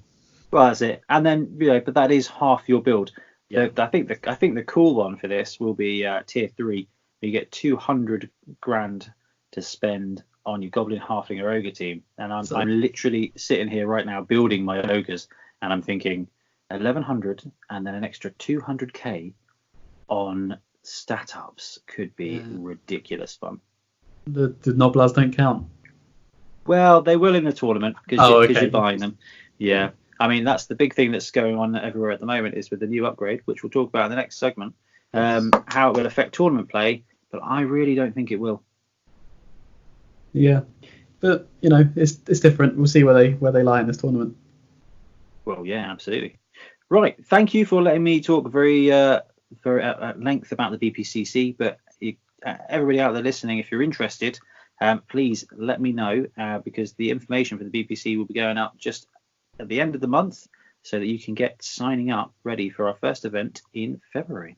Well, that's it. And then but that is half your build. Yeah. I think the cool one for this will be tier 3. You get 200 grand to spend on your Goblin, Halfling, or Ogre team, and I'm literally sitting here right now building my ogres, and I'm thinking 1100 and then an extra 200k on stat ups could be ridiculous fun. The Noblars don't count. Well, they will in the tournament because you're buying them. Yeah. I mean, that's the big thing that's going on everywhere at the moment is with the new upgrade, which we'll talk about in the next segment, how it will affect tournament play, but I really don't think it will. Yeah, but it's different. We'll see where they lie in this tournament. Well, yeah, absolutely. Right, thank you for letting me talk very at length about the BPCC, but everybody out there listening, if you're interested, please let me know because the information for the BPC will be going up just at the end of the month so that you can get signing up ready for our first event in February.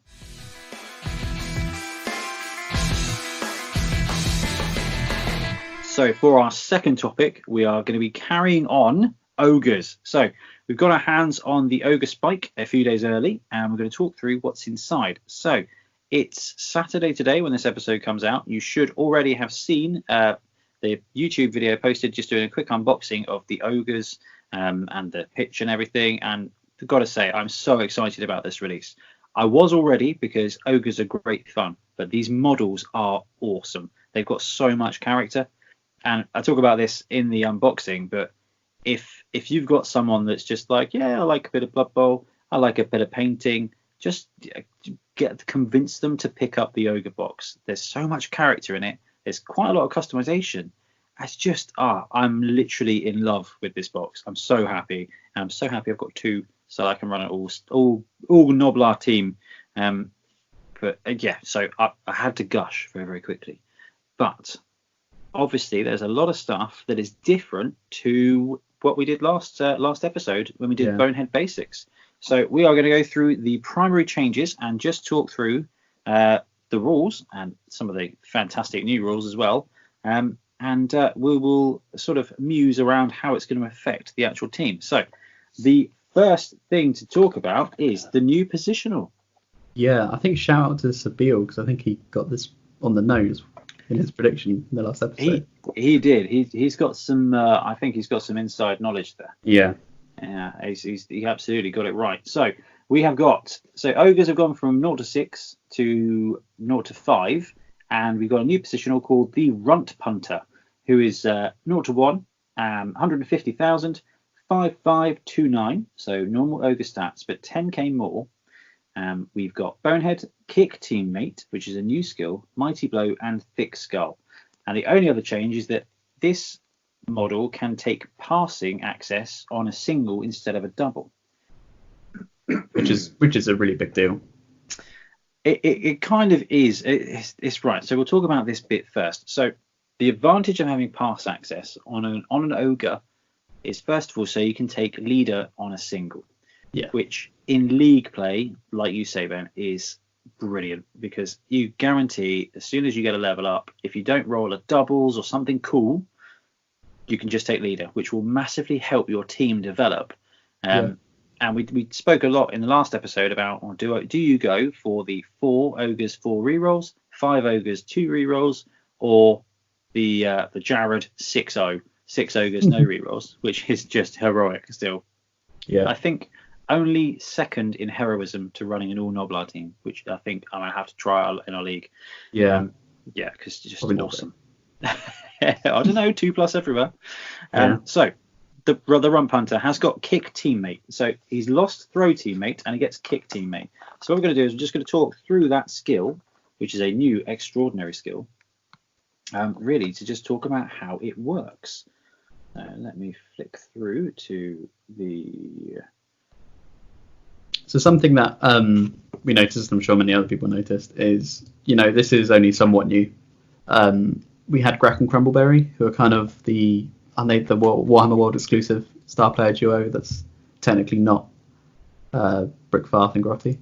So for our second topic, we are going to be carrying on ogres. So we've got our hands on the Ogre Spike a few days early, and we're going to talk through what's inside. So It's Saturday today when this episode comes out. You should already have seen the YouTube video posted, just doing a quick unboxing of the Ogres and the pitch and everything. And I've got to say, I'm so excited about this release. I was already, because Ogres are great fun, but these models are awesome. They've got so much character. And I talk about this in the unboxing, but if you've got someone that's just like, yeah, I like a bit of Blood Bowl, I like a bit of painting, just convince them to pick up the Ogre box. There's so much character in it. There's quite a lot of customization. It's just, I'm literally in love with this box. I'm so happy. And I'm so happy I've got two, so I can run an all Noblar team. So I had to gush very, very quickly. But obviously, there's a lot of stuff that is different to what we did last episode when we did Bonehead Basics. So we are going to go through the primary changes and just talk through the rules and some of the fantastic new rules as well. And we will sort of muse around how it's going to affect the actual team. So the first thing to talk about is the new positional. Yeah, I think shout out to Sabil, because I think he got this on the nose in his prediction in the last episode. He did. He's got some. I think he's got some inside knowledge there. Yeah. Yeah, he absolutely got it right. So we have got. So Ogres have gone from 0 to 6 to 0 to 5, and we've got a new positional called the Runt Punter, who is 0 to 1, 150,000, 5529. So normal Ogre stats, but 10k more. We've got Bonehead, Kick Teammate, which is a new skill, Mighty Blow, and Thick Skull. And the only other change is that this model can take passing access on a single instead of a double. Which is a really big deal. It kind of is. It's right. So we'll talk about this bit first. So the advantage of having pass access on an Ogre is, first of all, so you can take leader on a single. Yeah. Which in league play, like you say, Ben, is brilliant, because you guarantee as soon as you get a level up, if you don't roll a doubles or something cool, you can just take leader, which will massively help your team develop. And we spoke a lot in the last episode about, do you go for the 4 Ogres 4 rerolls, 5 Ogres 2 rerolls, or the Jared 6-0, 6 Ogres no rerolls, which is just heroic still. Yeah. I think only second in heroism to running an all Noblar team, which I think I might have to try in our league. Yeah. Because it's just Probably awesome. I don't know, 2+ everywhere. Yeah. So the Runt Punter has got Kick Teammate. So he's lost Throw Teammate and he gets Kick Teammate. So what we're going to do is we're just going to talk through that skill, which is a new extraordinary skill, really to just talk about how it works. Let me flick through to the... So something that we noticed, I'm sure many other people noticed, is, this is only somewhat new. We had Grack and Crumbleberry, who are kind of the Warhammer World exclusive star player duo that's technically not Brickfarth and Grotty.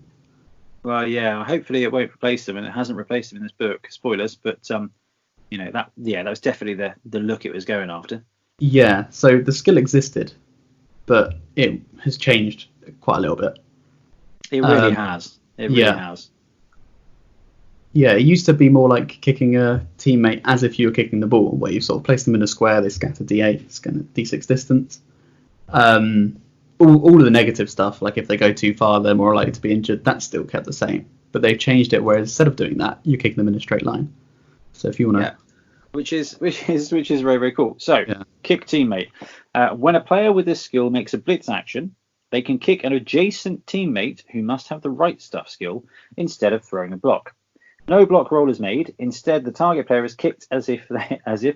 Well, yeah, hopefully it won't replace them, and it hasn't replaced them in this book. Spoilers, but that was definitely the look it was going after. Yeah, so the skill existed, but it has changed quite a little bit. It really has. It really has. Yeah, it used to be more like kicking a teammate as if you were kicking the ball, where you sort of place them in a square, they scatter D8, scatter D6 distance. All of the negative stuff, like if they go too far, they're more likely to be injured, that's still kept the same. But they've changed it, whereas instead of doing that, you kick them in a straight line. So if you want to... Yeah. Which is very, very cool. So, Kick Teammate. When a player with this skill makes a blitz action, they can kick an adjacent teammate who must have the right stuff skill instead of throwing a block. No block roll is made. Instead, the target player is kicked as if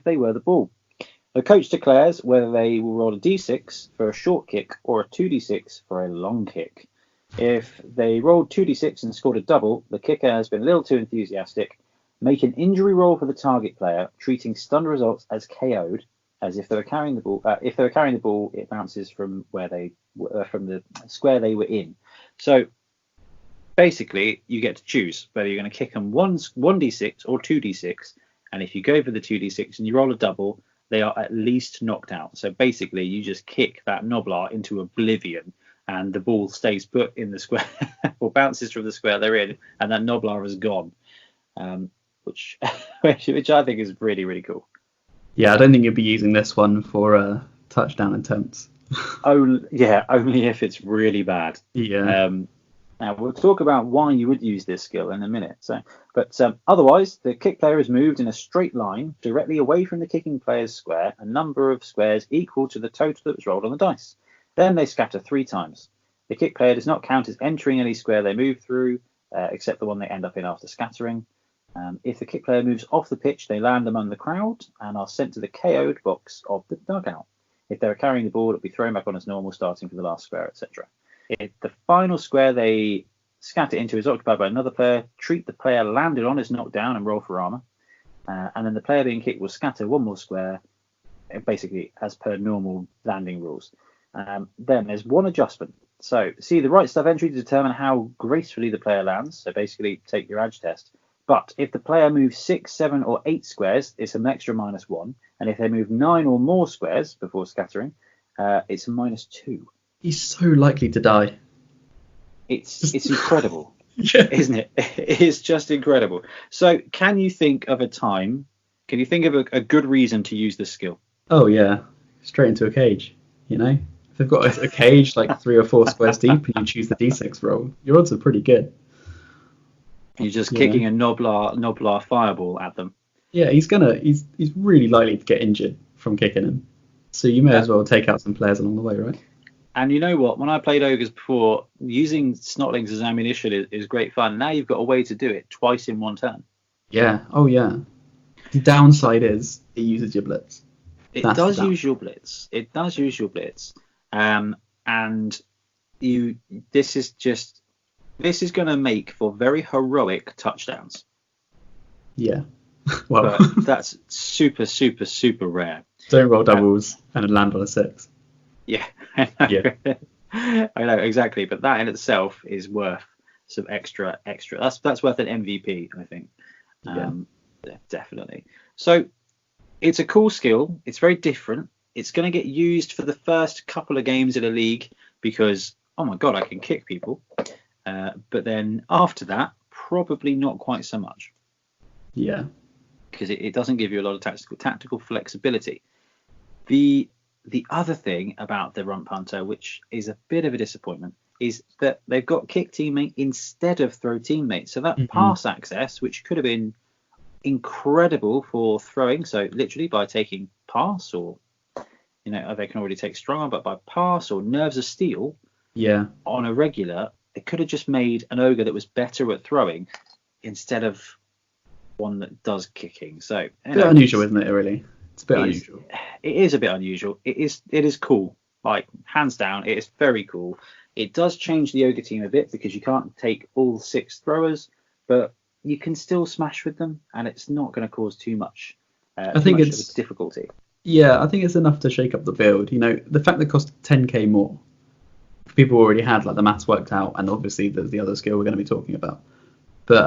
they were the ball. The coach declares whether they will roll a d6 for a short kick or a 2d6 for a long kick. If they rolled 2d6 and scored a double, the kicker has been a little too enthusiastic. Make an injury roll for the target player, treating stun results as KO'd, as if they were carrying the ball. If they were carrying the ball, it bounces from from the square they were in. So basically, you get to choose whether you're going to kick them 1d6 or 2d6, and if you go for the 2d6 and you roll a double, they are at least knocked out. So basically, you just kick that Noblar into oblivion, and the ball stays put in the square or bounces from the square they're in, and that Noblar is gone, which I think is really, really cool. Yeah, I don't think you'll be using this one for touchdown attempts. Oh yeah, only if it's really bad. Yeah. Now we'll talk about why you would use this skill in a minute. But otherwise, the kick player is moved in a straight line directly away from the kicking player's square, a number of squares equal to the total that was rolled on the dice. Then they scatter 3 times. The kick player does not count as entering any square they move through, except the one they end up in after scattering. If the kick player moves off the pitch, they land among the crowd and are sent to the KO'd box of the dugout. If they're carrying the ball, it'll be thrown back on as normal, starting from the last square, etc. If the final square they scatter into is occupied by another player, treat the player landed on as knocked down and roll for armor. And then the player being kicked will scatter 1 more square, basically as per normal landing rules. Then there's one adjustment. So see the right stuff entry to determine how gracefully the player lands. So basically take your edge test. But if the player moves 6, 7, or 8 squares, it's an extra -1. And if they move 9 or more squares before scattering, it's a -2. He's so likely to die. It's incredible, Yeah. isn't it? It's just incredible. So can you think of a a good reason to use this skill? Oh yeah, straight into a cage. You know, if they've got a cage like 3 or 4 squares deep, and you choose the D6 roll, your odds are pretty good. You're just kicking a Noblar fireball at them. Yeah, he's really likely to get injured from kicking him. So you may as well take out some players along the way, right? And you know what? When I played Ogres before, using Snotlings as ammunition is great fun. Now you've got a way to do it twice in one turn. Yeah. Oh yeah. The downside is it uses your blitz. It does use your blitz. And this is going to make for very heroic touchdowns. Yeah. Well, but that's super, super, super rare. Don't roll doubles and land on a 6. Yeah. Yeah. I know exactly, but that in itself is worth some extra. That's worth an MVP, I think. Yeah, definitely. So it's a cool skill. It's very different. It's going to get used for the first couple of games in a league because, oh my god, I can kick people. But then after that, probably not quite so much. Yeah. Because it doesn't give you a lot of tactical flexibility. The other thing about the Rump Hunter, which is a bit of a disappointment, is that they've got kick teammate instead of throw teammate. So that pass access, which could have been incredible for throwing, so literally by taking pass, or they can already take strong arm, but by pass or nerves of steel, on a regular, it could have just made an ogre that was better at throwing instead of one that does kicking. So a bit unusual, isn't it? Really, it's a bit unusual. It is a bit unusual. It is cool. Like hands down, it is very cool. It does change the ogre team a bit because you can't take all 6 throwers, but you can still smash with them, and it's not going to cause too much. I think it's difficulty. Yeah, I think it's enough to shake up the build. The fact that it cost 10k more. People already had like the maths worked out, and obviously there's the other skill we're going to be talking about. But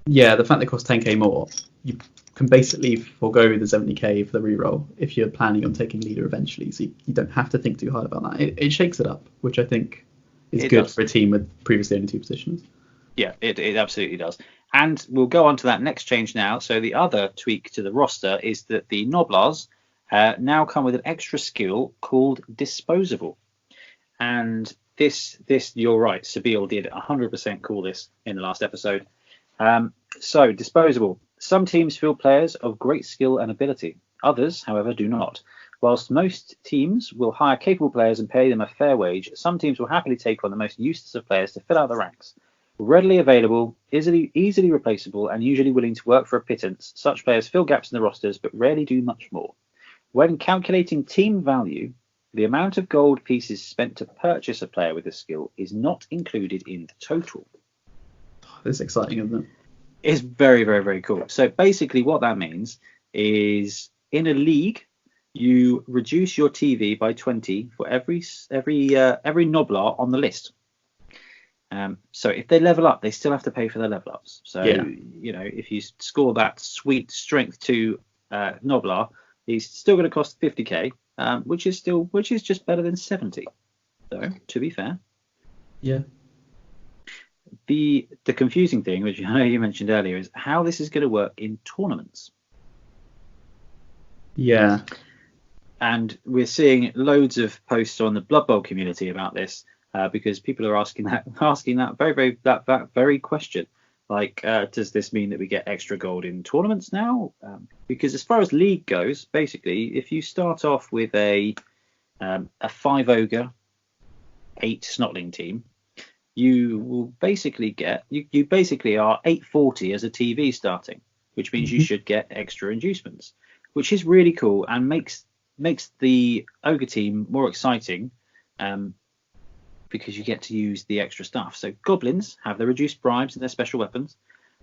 the fact that it costs 10k more, you can basically forego the 70k for the reroll if you're planning on taking leader eventually. So you don't have to think too hard about that. It shakes it up, which I think is good for a team with previously only 2 positions. Yeah, it absolutely does. And we'll go on to that next change now. So the other tweak to the roster is that the Noblars now come with an extra skill called Disposable. And this you're right, Sabine did 100% call this in the last episode. So Disposable. Some teams field players of great skill and ability. Others, however, do not. Whilst most teams will hire capable players and pay them a fair wage, some teams will happily take on the most useless of players to fill out the ranks. Readily available, easily replaceable, and usually willing to work for a pittance, such players fill gaps in the rosters but rarely do much more. When calculating team value, the amount of gold pieces spent to purchase a player with this skill is not included in the total. This is exciting, isn't it? It's very, very, very cool. So basically what that means is in a league, you reduce your TV by 20 for every Noblar on the list. So if they level up, they still have to pay for their level ups. So, if you score that sweet strength 2 Noblar, he's still going to cost 50k, which is just better than 70. though, to be fair. Yeah. The confusing thing, which I know you mentioned earlier, is how this is going to work in tournaments. Yeah. And we're seeing loads of posts on the Blood Bowl community about this because people are asking that very question. Like, does this mean that we get extra gold in tournaments now? Because as far as league goes, basically, if you start off with a 5 ogre, 8 snotling team, you will basically get you basically are 840 as a TV starting, which means you should get extra inducements, which is really cool and makes the ogre team more exciting, because you get to use the extra stuff. So goblins have the reduced bribes and their special weapons.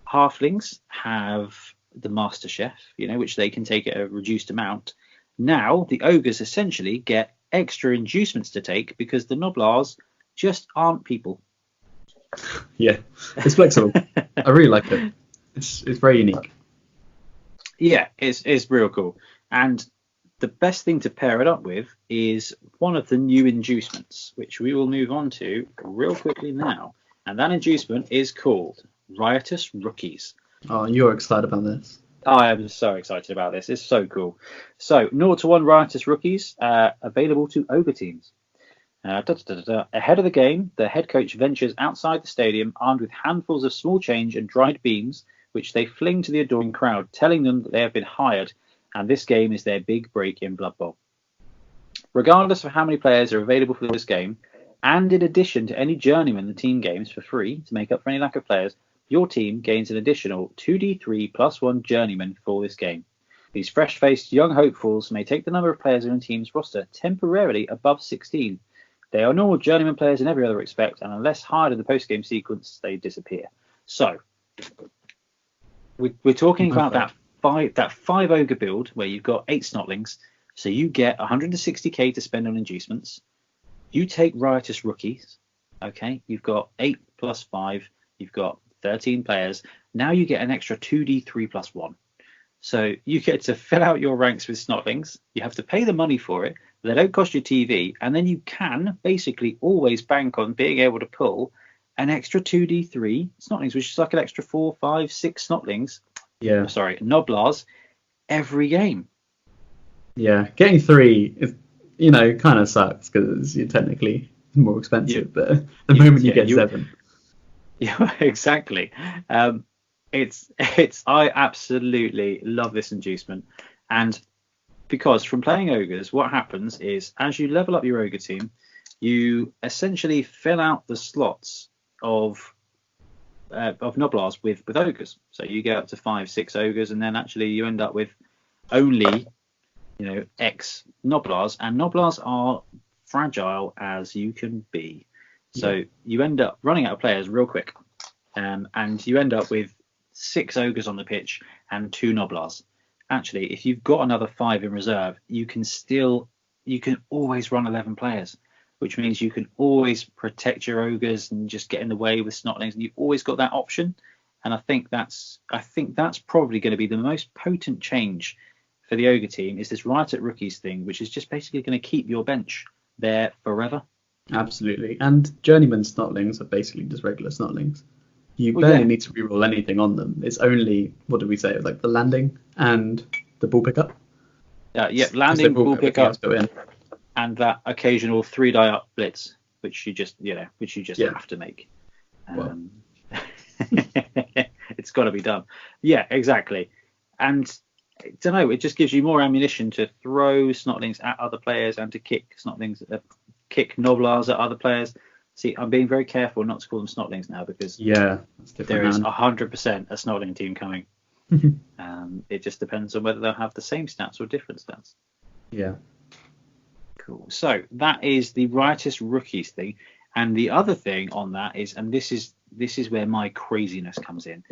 Halflings have the master chef, which they can take at a reduced amount. Now the ogres essentially get extra inducements to take because the noblars just aren't people. Yeah, it's flexible. I really like it. It's very unique. Yeah, it's real cool. And the best thing to pair it up with is one of the new inducements, which we will move on to real quickly now. And that inducement is called Riotous Rookies. Oh, you're excited about this. I am so excited about this. It's so cool. So 0-1 Riotous Rookies available to ogre teams. Ahead of the game, the head coach ventures outside the stadium armed with handfuls of small change and dried beans, which they fling to the adoring crowd, telling them that they have been hired and this game is their big break in Blood Bowl. Regardless of how many players are available for this game, and in addition to any journeyman the team games for free to make up for any lack of players, your team gains an additional 2d3 plus 1 journeyman for this game. These fresh-faced young hopefuls may take the number of players in a team's roster temporarily above 16. They are normal journeyman players in every other respect, and unless hired in the post-game sequence, they disappear. So, we're talking about that five ogre build where you've got 8 snotlings, so you get 160k to spend on inducements. You take Riotous Rookies, okay? You've got 8 plus 5, you've got 13 players. Now you get an extra 2d3 plus 1. So you get to fill out your ranks with snotlings. You have to pay the money for it. They don't cost you TV, and then you can basically always bank on being able to pull an extra 2d3 snotlings, which is like an extra 4, 5, 6 snotlings. Yeah. Sorry, noblars every game. Yeah, getting 3 is, kind of sucks because you're technically more expensive. But the moment you get 7. Yeah, exactly. I absolutely love this inducement, and because from playing ogres, what happens is as you level up your ogre team, you essentially fill out the slots of noblars with ogres. So you get up to 5, 6 ogres, and then actually you end up with only X noblars, and noblars are fragile as you can be. So you end up running out of players real quick, and you end up with 6 ogres on the pitch and 2 noblars. Actually, if you've got another 5 in reserve, you can always run 11 players, which means you can always protect your ogres and just get in the way with snotlings, and you've always got that option. And I think that's probably going to be the most potent change for the ogre team, is this Riotous Rookies thing, which is just basically going to keep your bench there forever. Absolutely. And journeyman snotlings are basically just regular snotlings. You barely need to reroll anything on them. It's only, what did we say? It was like the landing and the ball pickup. Landing, ball pickup, and that occasional 3-die up blitz, which you just have to make. It's got to be done. Yeah, exactly. And I don't know, it just gives you more ammunition to throw snotlings at other players and to kick noblars at other players. See, I'm being very careful not to call them snotlings now because there is 100% a snotling team coming. It just depends on whether they'll have the same stats or different stats. Yeah. Cool. So that is the Riotous Rookies thing. And the other thing on that is, and this is where my craziness comes in,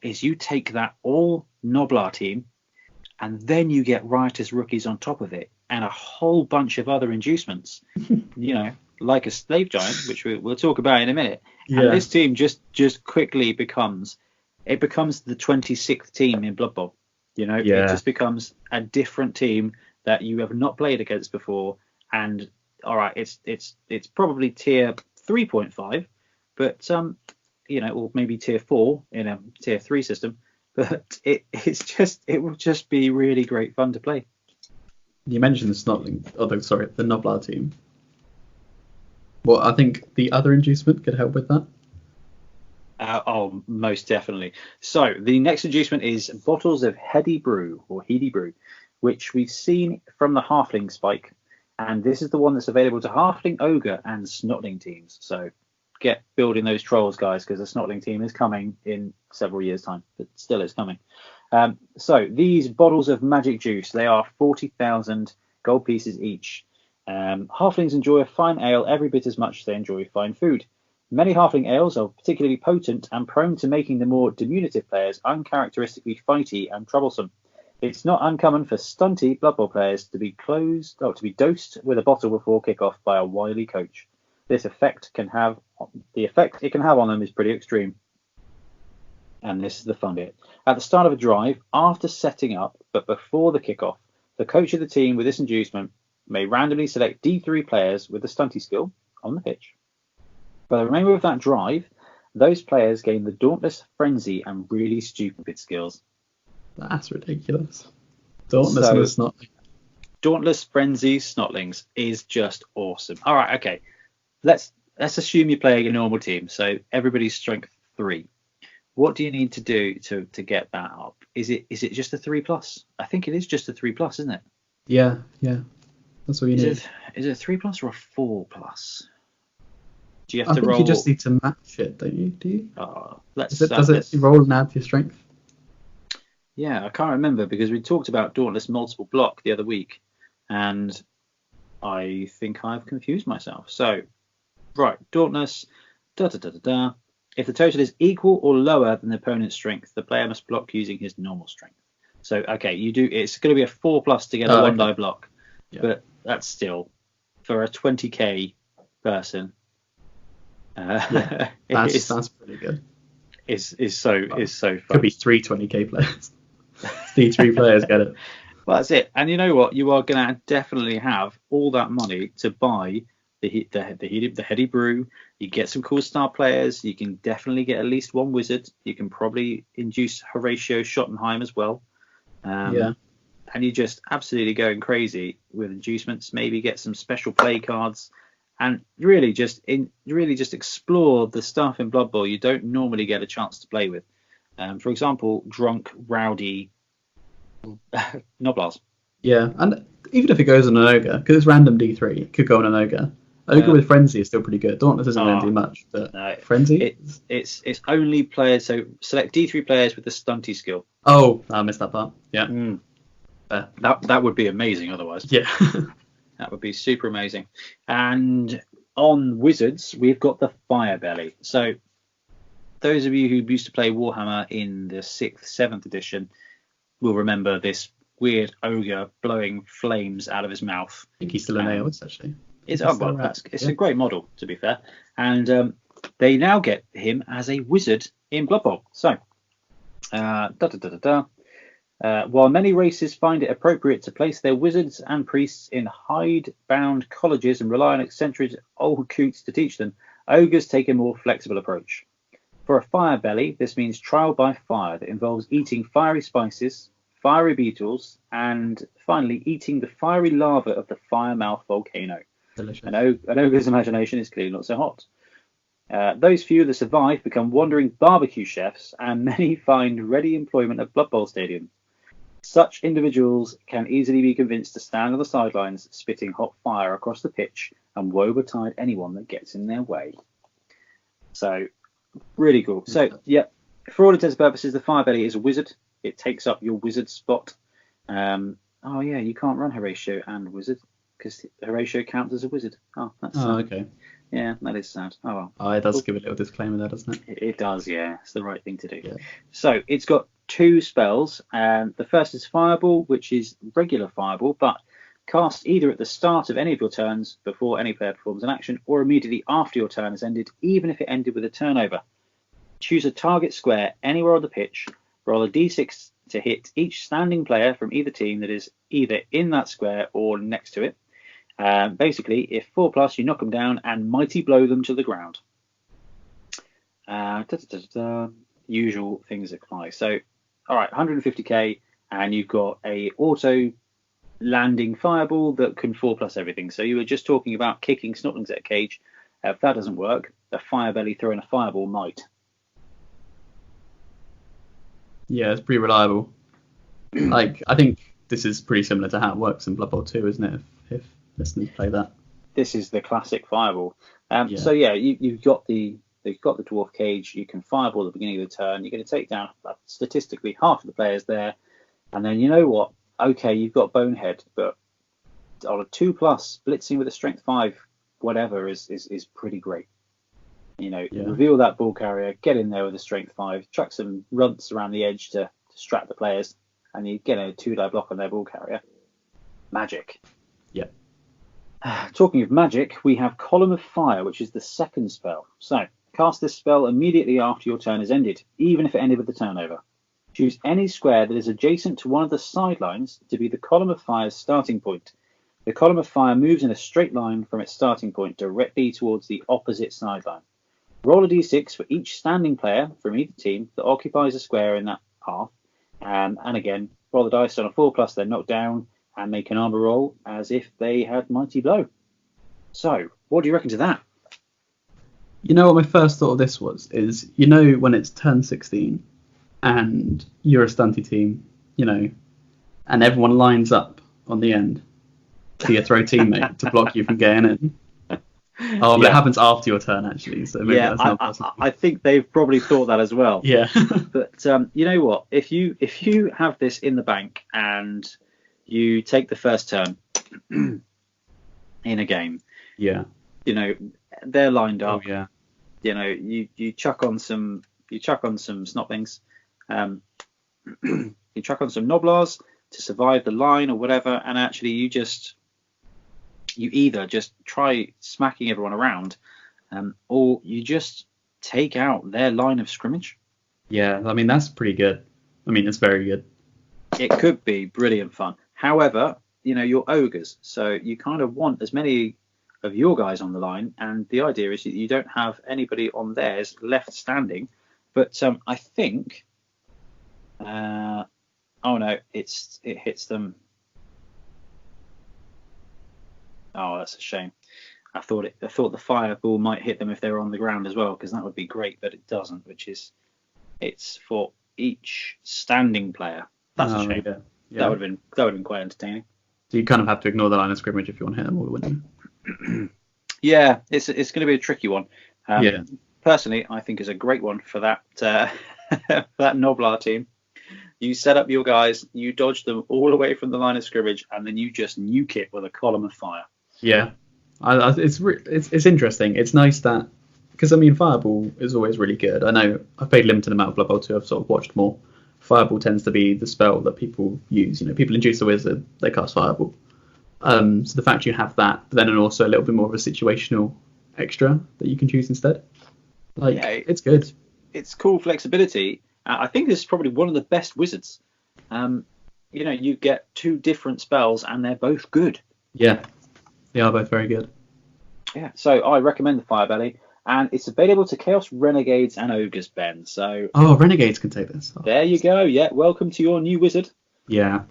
is you take that all Noblar team and then you get Riotous Rookies on top of it and a whole bunch of other inducements, like a Slave Giant, which we'll talk about in a minute. Yeah. And this team just quickly becomes the 26th team in Blood Bowl. It just becomes a different team that you have not played against before, and all right, it's probably tier 3.5, but or maybe tier 4 in a tier 3 system. But it will just be really great fun to play. You mentioned the the Noblar team. Well, I think the other inducement could help with that. Most definitely. So the next inducement is bottles of Heady Brew, which we've seen from the Halfling spike, and this is the one that's available to Halfling, Ogre, and Snotling teams. So get building those trolls, guys, because the Snotling team is coming in several years' time, but still it's coming. So these bottles of magic juice, they are 40,000 gold pieces each. Halflings enjoy a fine ale every bit as much as they enjoy fine food. Many halfling ales are particularly potent and prone to making the more diminutive players uncharacteristically fighty and troublesome. It's not uncommon for stunty Blood Bowl players to be dosed with a bottle before kickoff by a wily coach. The effect it can have on them is pretty extreme. And this is the fun bit. At the start of a drive, after setting up, but before the kickoff, the coach of the team with this inducement may randomly select D3 players with the stunty skill on the pitch. For the remainder of that drive, those players gain the Dauntless, Frenzy, and really stupid skills. That's ridiculous. Dauntless, Dauntless, Frenzy, Snotlings is just awesome. All right, okay. Let's assume you're playing a normal team, so everybody's strength 3. What do you need to do to get that up? Is it just a 3+? I think it is just a 3+, isn't it? Yeah. That's what you need. Is it a 3+ or a 4+? Do you have I to think roll? You just need to match it, don't you? Do you? Does it roll and add to your strength? Yeah, I can't remember because we talked about Dauntless multiple block the other week, and I think I've confused myself. So, right, Dauntless, If the total is equal or lower than the opponent's strength, the player must block using his normal strength. So, okay, it's going to be a 4+ to get a 1-die block, but that's still for a 20k person. That's pretty good. Is so fun. Could be 3 20k players. D3 players get it. Well, that's it. And you know what? You are going to definitely have all that money to buy the Heady Brew. You get some cool star players. You can definitely get at least one wizard. You can probably induce Horatio Schottenheim as well. And you're just absolutely going crazy with inducements. Maybe get some special play cards. And really just explore the stuff in Blood Bowl you don't normally get a chance to play with. For example, drunk, rowdy Noblars. Yeah, and even if it goes on an Ogre, because it's random D3, it could go on an Ogre. Ogre with Frenzy is still pretty good. Dauntless doesn't really do much, but no, Frenzy? It's only players, so select D3 players with the stunty skill. Oh, I missed that part. Yeah. That would be amazing otherwise. Yeah. That would be super amazing. And on Wizards, we've got the Fire Belly. So those of you who used to play Warhammer in the 6th, 7th edition will remember this weird ogre blowing flames out of his mouth. I think he's still an AOS, actually. It's a great model, to be fair. And they now get him as a wizard in Blood Bowl. So, while many races find it appropriate to place their wizards and priests in hide-bound colleges and rely on eccentric old coots to teach them, ogres take a more flexible approach. For a fire belly, this means trial by fire that involves eating fiery spices, fiery beetles, and finally eating the fiery lava of the Firemouth volcano. Delicious. An ogre's imagination is clearly not so hot. Those few that survive become wandering barbecue chefs, and many find ready employment at Blood Bowl Stadium. Such individuals can easily be convinced to stand on the sidelines, spitting hot fire across the pitch and woe betide anyone that gets in their way. So, really cool. So, yeah, for all intents and purposes, the Fire Belly is a wizard. It takes up your wizard spot. You can't run Horatio and wizard because Horatio counts as a wizard. Oh, that's sad. Okay. Yeah, that is sad. Oh, well. Oh, it does give a little disclaimer there, doesn't it? It does, yeah. It's the right thing to do. Yeah. So it's got 2 spells. The first is Fireball, which is regular Fireball, but cast either at the start of any of your turns before any player performs an action or immediately after your turn has ended, even if it ended with a turnover. Choose a target square anywhere on the pitch. Roll a d6 to hit each standing player from either team that is either in that square or next to it. Basically, if 4+, you knock them down and mighty blow them to the ground. Usual things apply. So, all right, 150k, and you've got a auto landing fireball that can 4+ everything. So you were just talking about kicking snotlings at a cage. If that doesn't work, a firebelly throwing a fireball might. Yeah, it's pretty reliable. Like, I think this is pretty similar to how it works in Blood Bowl 2, isn't it? If listeners play that. This is the classic fireball. Yeah. So yeah, you've got the dwarf cage. You can fireball at the beginning of the turn. You're going to take down statistically half of the players there, and then you know what? Okay, you've got Bonehead, but on a 2+, blitzing with a strength 5, whatever is pretty great. You know, reveal that ball carrier, get in there with a strength 5, chuck some runts around the edge to distract the players, and you get a 2-die block on their ball carrier. Magic. Yeah. Talking of magic, we have Column of Fire, which is the second spell. So, cast this spell immediately after your turn is ended, even if it ended with the turnover. Choose any square that is adjacent to one of the sidelines to be the Column of Fire's starting point. The Column of Fire moves in a straight line from its starting point directly towards the opposite sideline. Roll a d6 for each standing player from either team that occupies a square in that path. And again, roll the dice on a 4+, they're knocked down, and make an armor roll as if they had mighty blow. So, what do you reckon to that? You know what my first thought of this is, you know, when it's turn 16 and you're a stunty team, you know, and everyone lines up on the end to your throw teammate to block you from getting in. Oh, but it happens after your turn, actually. So maybe that's not possible. I think they've probably thought that as well. Yeah. But you know what? If you have this in the bank and you take the first turn in a game, yeah, you know, they're lined up. Oh, yeah. You know, you chuck on some snotlings, you chuck on some Noblars to survive the line or whatever, and actually you either just try smacking everyone around, or you just take out their line of scrimmage. Yeah, I mean, that's pretty good. I mean, it's very good. It could be brilliant fun. However, you know, you're ogres, so you kind of want as many of your guys on the line, and the idea is that you don't have anybody on theirs left standing. But I think, oh no, it hits them. Oh, that's a shame. I thought the fireball might hit them if they were on the ground as well, because that would be great, but it doesn't. It's for each standing player. That's a shame. Yeah. That would have been quite entertaining. So you kind of have to ignore the line of scrimmage if you want to hit them all, wouldn't you? Yeah, it's going to be a tricky one. Personally, I think is a great one for that that Noblar team. You set up your guys, you dodge them all away from the line of scrimmage, and then you just nuke it with a column of fire. Yeah, it's interesting. It's nice that, because I mean, Fireball is always really good. I know I've played limited amount of Blood Bowl 2. I've sort of watched more. Fireball tends to be the spell that people use. You know, people induce a wizard, they cast Fireball. So the fact you have that, but then also a little bit more of a situational extra that you can choose instead. Like, yeah, it's good. It's cool flexibility. I think this is probably one of the best wizards. You know, you get two different spells and they're both good. Yeah, they are both very good. Yeah, so I recommend the Firebelly, and it's available to Chaos Renegades and Ogres, Ben. So Renegades can take this. There you go. Yeah, welcome to your new wizard. Yeah.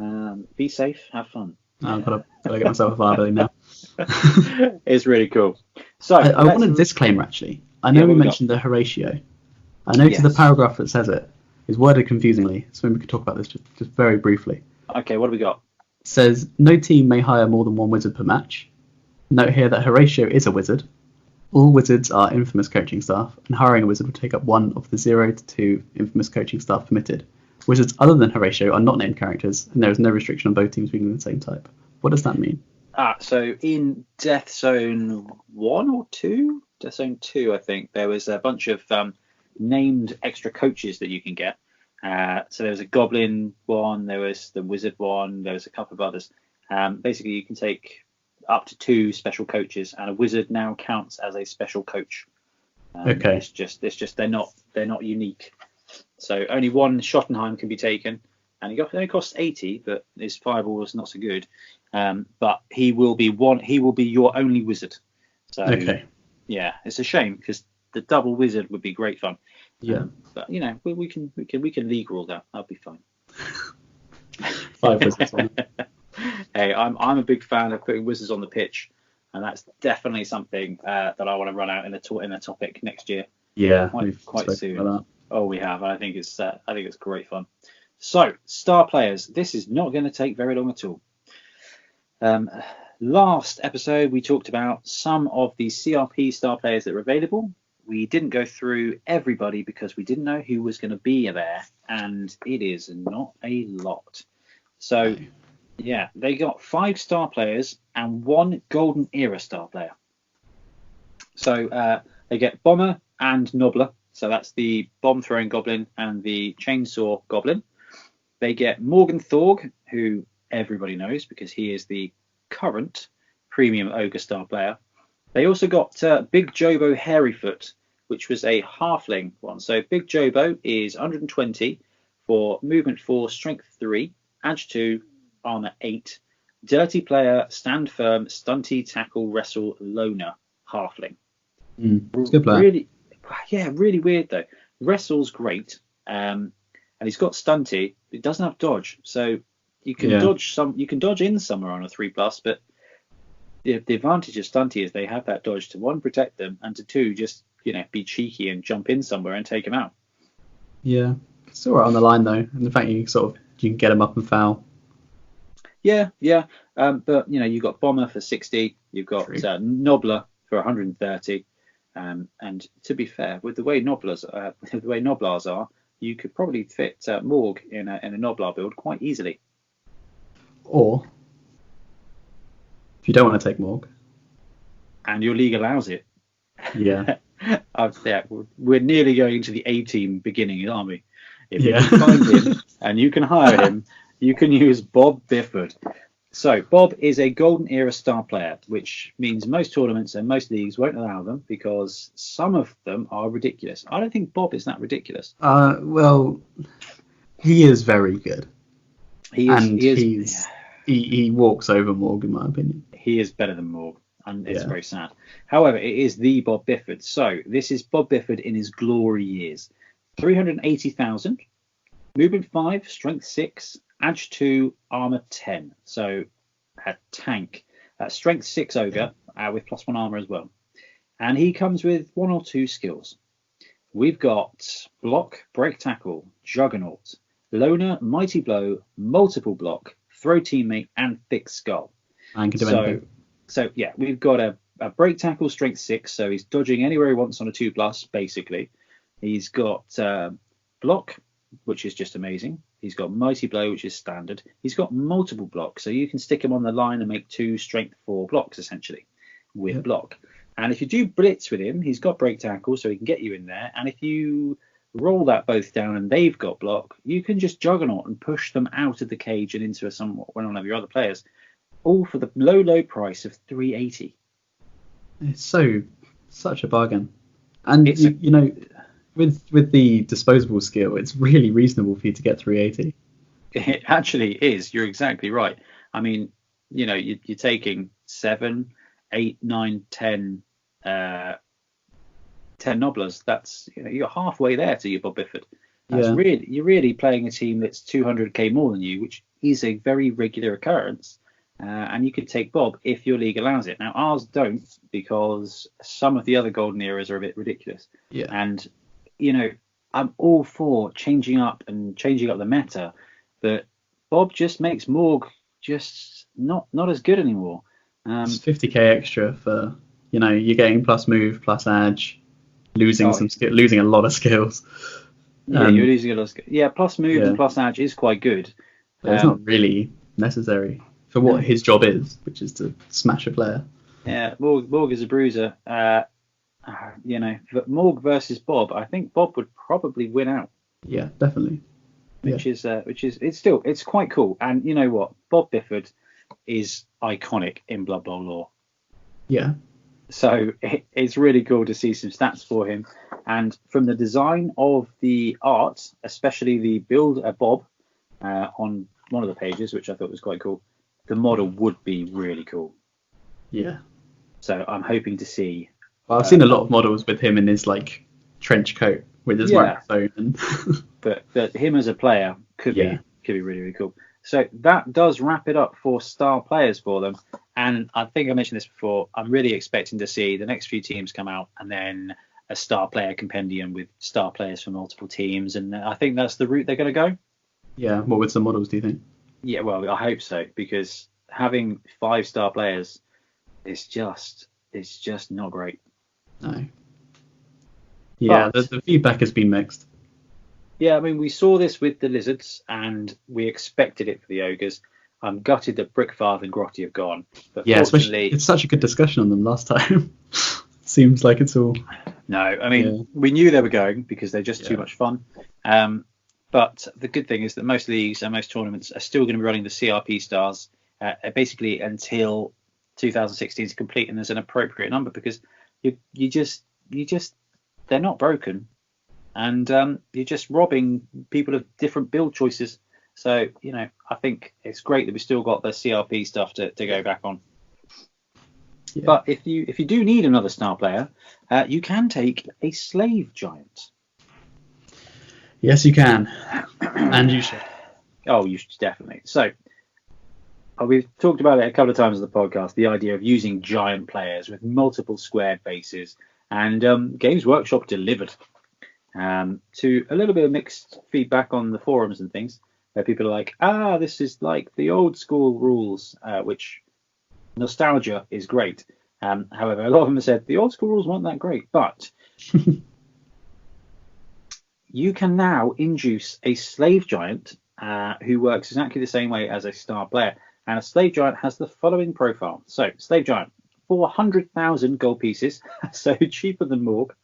Be safe, have fun. I've got to get myself a Firebelly now. It's really cool. So I want a disclaimer, actually. I know we mentioned the Horatio. I noticed the paragraph that says it is worded confusingly, so maybe we could talk about this just very briefly. Okay, what do we got? It says, no team may hire more than one wizard per match. Note here that Horatio is a wizard. All wizards are infamous coaching staff, and hiring a wizard will take up one of the 0 to 2 infamous coaching staff permitted. Wizards other than Horatio are not named characters, and there is no restriction on both teams being the same type. What does that mean? So in Death Zone 1 or 2? Death Zone 2, I think, there was a bunch of named extra coaches that you can get. So there was a Goblin one, there was the Wizard one, there was a couple of others. Basically, you can take up to 2 special coaches, and a Wizard now counts as a special coach. Okay. It's just they're not unique. So only one Schottenheim can be taken, and it only costs 80, but his Fireball was not so good. But he will be your only wizard. So Okay. yeah, it's a shame because the double wizard would be great fun. Yeah. But we can league rule that. That'll be fine. 5 wizards on it. Hey, I'm a big fan of putting wizards on the pitch, and that's definitely something that I want to run out in a topic next year. Yeah, quite soon. About Oh, we have. I think it's great fun. So, star players. This is not going to take very long at all. Last episode, we talked about some of the CRP star players that were available. We didn't go through everybody because we didn't know who was going to be there, and it is not a lot. So, yeah, they got 5 star players and 1 Golden Era star player. So, they get Bomber and Nobbler. So that's the bomb throwing goblin and the chainsaw goblin. They get Morgan Thorg, who everybody knows because he is the current premium ogre star player. They also got Big Jobo Hairyfoot, which was a halfling one. So Big Jobo is 120 for movement 4, strength 3, edge 2, armor 8. Dirty player, stand firm, stunty, tackle, wrestle, loner, halfling. It's a good player. Really weird though. Wrestle's great, and he's got stunty. It doesn't have dodge, so you can dodge some. You can dodge in somewhere on a 3+, but the advantage of stunty is they have that dodge to 1 protect them, and to 2 just be cheeky and jump in somewhere and take them out. Yeah, it's all right on the line though, and the fact you can get them up and foul. Yeah. But you've got Bomber for 60. You've got Nobbler for 130. And to be fair, with the way Nobblers are, you could probably fit Morg in a Nobbler build quite easily. Or if you don't want to take Morg, and your league allows it. Yeah. We're nearly going to the A team beginning, aren't we? If you can find him and you can hire him, you can use Bob Bifford. So Bob is a Golden Era star player, which means most tournaments and most leagues won't allow them because some of them are ridiculous. I don't think Bob is that ridiculous. Well, he is very good. He walks over Morg, in my opinion. He is better than Morg, and it's very sad. However, it is the Bob Bifford. So this is Bob Bifford in his glory years. 380,000, movement 5, strength 6, edge 2, armor 10. So a tank. Strength 6 ogre with +1 armor as well. And he comes with 1 or 2 skills. We've got block, break tackle, juggernaut, loner, mighty blow, multiple block, throw teammate, and thick skull. And can do anything. So yeah, we've got a break tackle, strength 6. So he's dodging anywhere he wants on a 2+, basically. He's got block, which is just amazing. He's got mighty blow, which is standard. He's got multiple blocks, so you can stick him on the line and make 2 strength 4 blocks essentially with block. And if you do blitz with him, he's got break tackle, so he can get you in there. And if you roll that both down and they've got block, you can just juggernaut and push them out of the cage and into one of your other players, all for the low price of 380. It's such a bargain. And with the disposable skill, it's really reasonable for you to get 380. It actually is. You're exactly right. I mean, you're taking 7, 8, 9, 10 Nobblers. That's you're halfway there to your Bob Bifford. You're really playing a team that's 200k more than you, which is a very regular occurrence. And you could take Bob if your league allows it. Now ours don't, because some of the other golden eras are a bit ridiculous. Yeah. And I'm all for changing up the meta, but Bob just makes Morg just not as good anymore. It's 50k extra for you're getting plus move, plus edge, losing a lot of skills. Yeah, you're losing a lot of skills. Yeah, plus move and plus edge is quite good. But it's not really necessary for what his job is, which is to smash a player. Yeah, Morg is a bruiser. But Morg versus Bob, I think Bob would probably win out. Yeah, definitely. It's quite cool. And you know what? Bob Bifford is iconic in Blood Bowl lore. Yeah. So it's really cool to see some stats for him. And from the design of the art, especially the build Bob on one of the pages, which I thought was quite cool, the model would be really cool. Yeah. So I'm hoping to see. Well, I've seen a lot of models with him in his like trench coat with his microphone. And but him as a player could Yeah. be really, really cool. So that does wrap it up for star players for them. And I think I mentioned this before. I'm really expecting to see the next few teams come out and then a star player compendium with star players from multiple teams. And I think that's the route they're going to go. Yeah. What with some models do you think? Yeah, well, I hope so, because having 5-star players is just not great. No. Yeah, But the feedback has been mixed. yeah, I mean, we saw this with the lizards, and we expected it for the ogres. I'm gutted that Brickfarth and Grotty have gone, but Yeah, fortunately, it's such a good discussion on them last time. Seems like it's all. no. I mean, we knew they were going because they're just too much fun. But the good thing is that most leagues and most tournaments are still going to be running the CRP stars basically until 2016 is complete, and there's an appropriate number because you just they're not broken, and you're just robbing people of different build choices. So I think it's great that we still got the CRP stuff to go back on. Yeah. But if you do need another star player, you can take a slave giant. Yes, you can, and you should. Oh, you should definitely. So we've talked about it a couple of times on the podcast, the idea of using giant players with multiple squared bases, and Games Workshop delivered to a little bit of mixed feedback on the forums and things, where people are like, this is like the old school rules, which nostalgia is great. However, a lot of them have said the old school rules weren't that great, but you can now induce a slave giant who works exactly the same way as a star player. And a slave giant has the following profile. So, slave giant, 400,000 gold pieces, so cheaper than Morg.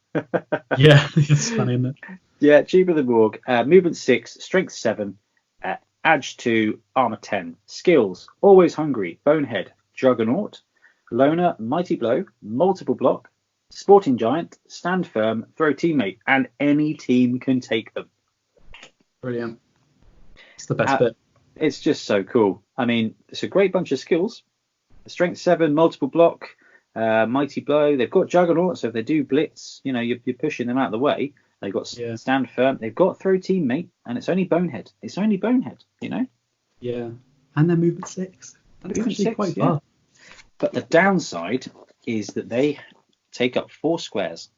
Yeah, it's funny, isn't it? Yeah, cheaper than Morg. Movement 6, strength 7, edge 2, armor 10. Skills, always hungry, bonehead, juggernaut, loner, mighty blow, multiple block, sporting giant, stand firm, throw teammate, and any team can take them. Brilliant. It's the best bit. It's just so cool. I mean, it's a great bunch of skills. Strength 7, multiple block, mighty blow. They've got juggernaut, so if they do blitz, you're pushing them out of the way. They've got stand firm. They've got throw teammate, and it's only bonehead. Yeah, and then movement 6. That's actually quite far. But the downside is that they take up 4 squares.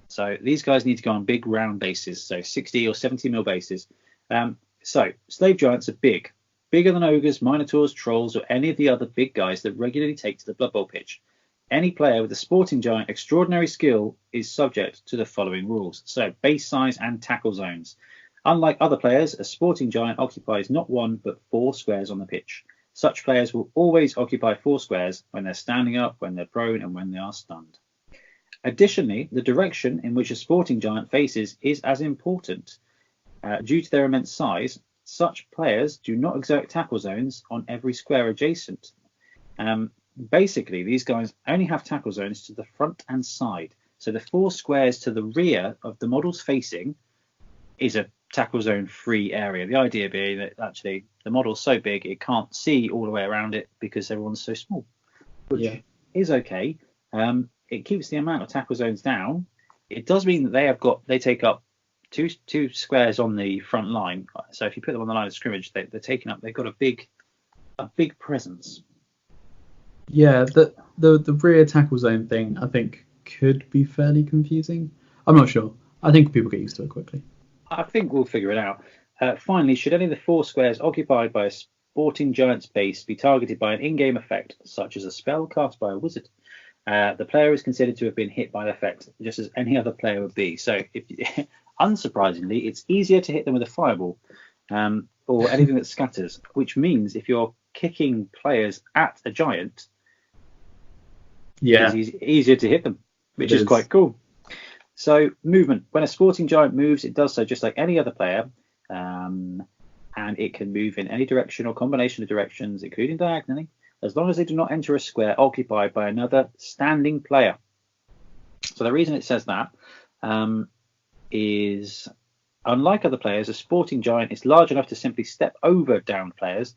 So these guys need to go on big round bases, so 60 or 70 mil bases. So slave giants are bigger than ogres, minotaurs, trolls, or any of the other big guys that regularly take to the Blood Bowl pitch. Any player with a sporting giant extraordinary skill is subject to the following rules. So base size and tackle zones. Unlike other players, a sporting giant occupies not 1 but 4 squares on the pitch. Such players will always occupy 4 squares when they're standing up, when they're prone, and when they are stunned. Additionally, the direction in which a sporting giant faces is as important. Due to their immense size, such players do not exert tackle zones on every square adjacent. Basically, these guys only have tackle zones to the front and side. So the 4 squares to the rear of the model's facing is a tackle zone free area. The idea being that actually the model's so big it can't see all the way around it because everyone's so small, which is okay. It keeps the amount of tackle zones down. It does mean that they take up two squares on the front line. So if you put them on the line of scrimmage, they're taking up. They've got a big presence. Yeah, the rear tackle zone thing I think could be fairly confusing. I'm not sure. I think people get used to it quickly. I think we'll figure it out. Finally, should any of the 4 squares occupied by a sporting giant's base be targeted by an in-game effect, such as a spell cast by a wizard, the player is considered to have been hit by the effect, just as any other player would be. So, unsurprisingly, it's easier to hit them with a fireball or anything that scatters, which means if you're kicking players at a giant, it's easier to hit them, which is quite cool. So movement. When a sporting giant moves, it does so just like any other player, and it can move in any direction or combination of directions, including diagonally, as long as they do not enter a square occupied by another standing player. So the reason it says that is, unlike other players, a sporting giant is large enough to simply step over downed players,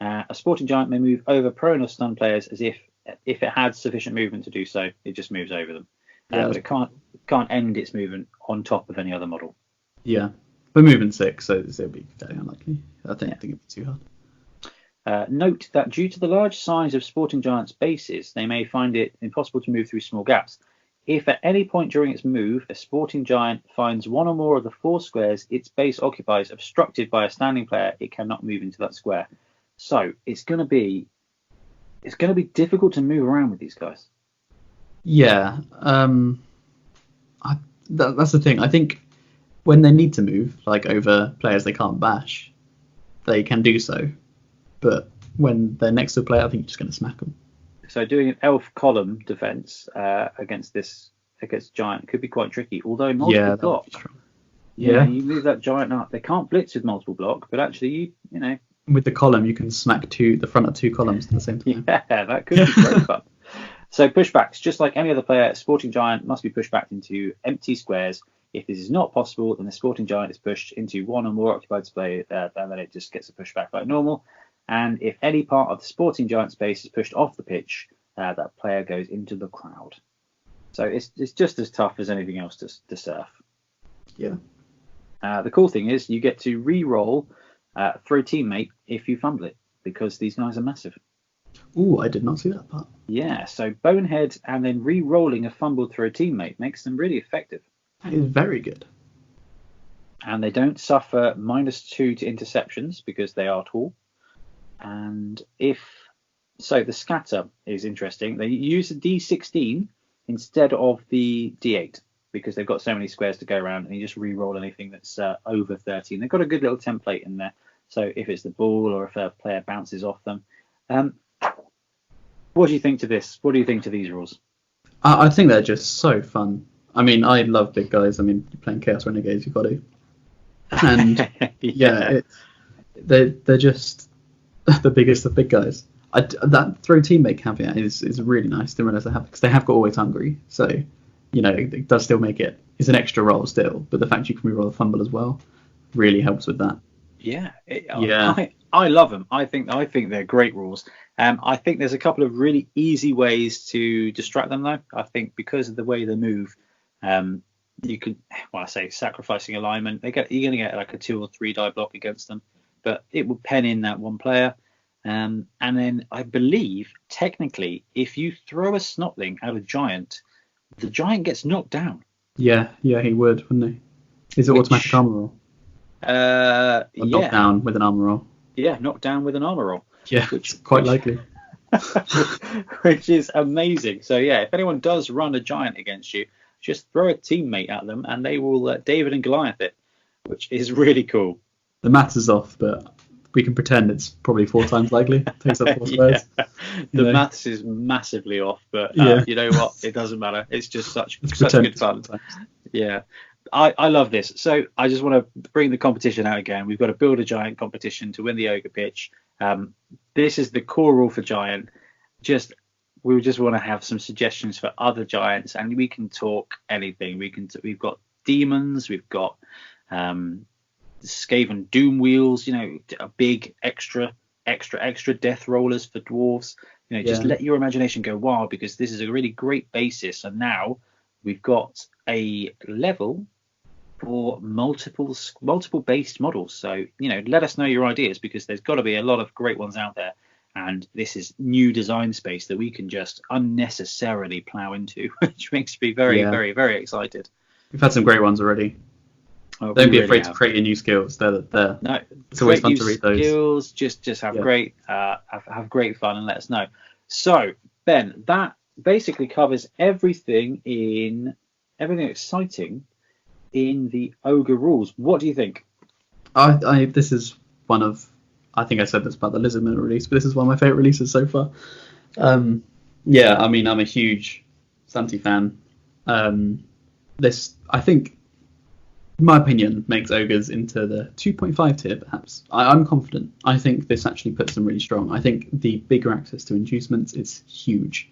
A sporting giant may move over prone or stun players as if it had sufficient movement to do so. It just moves over them, but it can't end its movement on top of any other model. Yeah, we're moving 6, so it'll be fairly unlikely. I think it'd be too hard. Note that due to the large size of sporting giants' bases, they may find it impossible to move through small gaps. If at any point during its move, a sporting giant finds one or more of the 4 squares its base occupies obstructed by a standing player, it cannot move into that square. So it's going to be difficult to move around with these guys. Yeah, that's the thing. I think when they need to move, like over players they can't bash, they can do so. But when they're next to a player, I think you're just going to smack them. So doing an elf column defense against giant could be quite tricky. Although multiple block, you move that giant up. They can't blitz with multiple block, but actually you know with the column you can smack the front of 2 columns at the same time. Yeah, that could be great fun. So pushbacks, just like any other player, a sporting giant must be pushed back into empty squares. If this is not possible, then the sporting giant is pushed into one or more occupied space, and then it just gets a pushback like normal. And if any part of the sporting giant space is pushed off the pitch, that player goes into the crowd. So it's just as tough as anything else to surf. Yeah. The cool thing is you get to re-roll for a teammate if you fumble it, because these guys are massive. Ooh, I did not see that part. Yeah, so Bonehead and then re-rolling a fumble through a teammate makes them really effective. That is very good. And they don't suffer -2 to interceptions because they are tall. And the scatter is interesting. They use a D16 instead of the D8 because they've got so many squares to go around, and you just re-roll anything that's over 13. They've got a good little template in there. So if it's the ball or if a player bounces off them. What do you think to this? What do you think to these rules? I think they're just so fun. I mean, I love big guys. I mean, you're playing Chaos Renegades, you've got to. And they're just the biggest of big guys. That throw teammate caveat is really nice. Didn't realize they have, because they have got always hungry. So, it does still make it's an extra roll still. But the fact you can reroll the fumble as well really helps with that. Yeah. I love them. I think they're great rules. I think there's a couple of really easy ways to distract them though. I think because of the way they move, you could, sacrificing alignment. You're going to get like a 2 or 3 die block against them, but it will pen in that one player. And then I believe technically, if you throw a snotling at a giant, the giant gets knocked down. Yeah, he would, wouldn't he? Is it automatic armor roll? Knocked down with an armor roll. Yeah, knocked down with an armor roll. Yeah, quite likely. Which is amazing. So yeah, if anyone does run a giant against you, just throw a teammate at them and they will David and Goliath it, which is really cool. The maths is off, but we can pretend it's probably 4 times likely. Takes up 4 squares. The maths is massively off, but you know what? It doesn't matter. It's just such good fun. Yeah. I love this. So I just want to bring the competition out again. We've got to build a giant competition to win the Ogre pitch. This is the core rule for giant. We just want to have some suggestions for other giants, and we can talk anything. We've got demons. We've got Skaven doom wheels. A big extra death rollers for dwarves. Just let your imagination go wild, because this is a really great basis. And now we've got a level for multiple based models. So, let us know your ideas, because there's got to be a lot of great ones out there. And this is new design space that we can just unnecessarily plow into, which makes me very, very, very excited. We've had some great ones already. Don't be afraid to create your new skills. They're no, it's always fun to read those. Skills, just have great fun and let us know. So, Ben, that basically covers everything exciting in the Ogre rules. What do you think? This is one of, I think I said this about the Lizardman release, but this is one of my favourite releases so far. I'm a huge Santi fan. This, I think, in my opinion, makes Ogres into the 2.5 tier, perhaps. I'm confident. I think this actually puts them really strong. I think the bigger access to inducements is huge.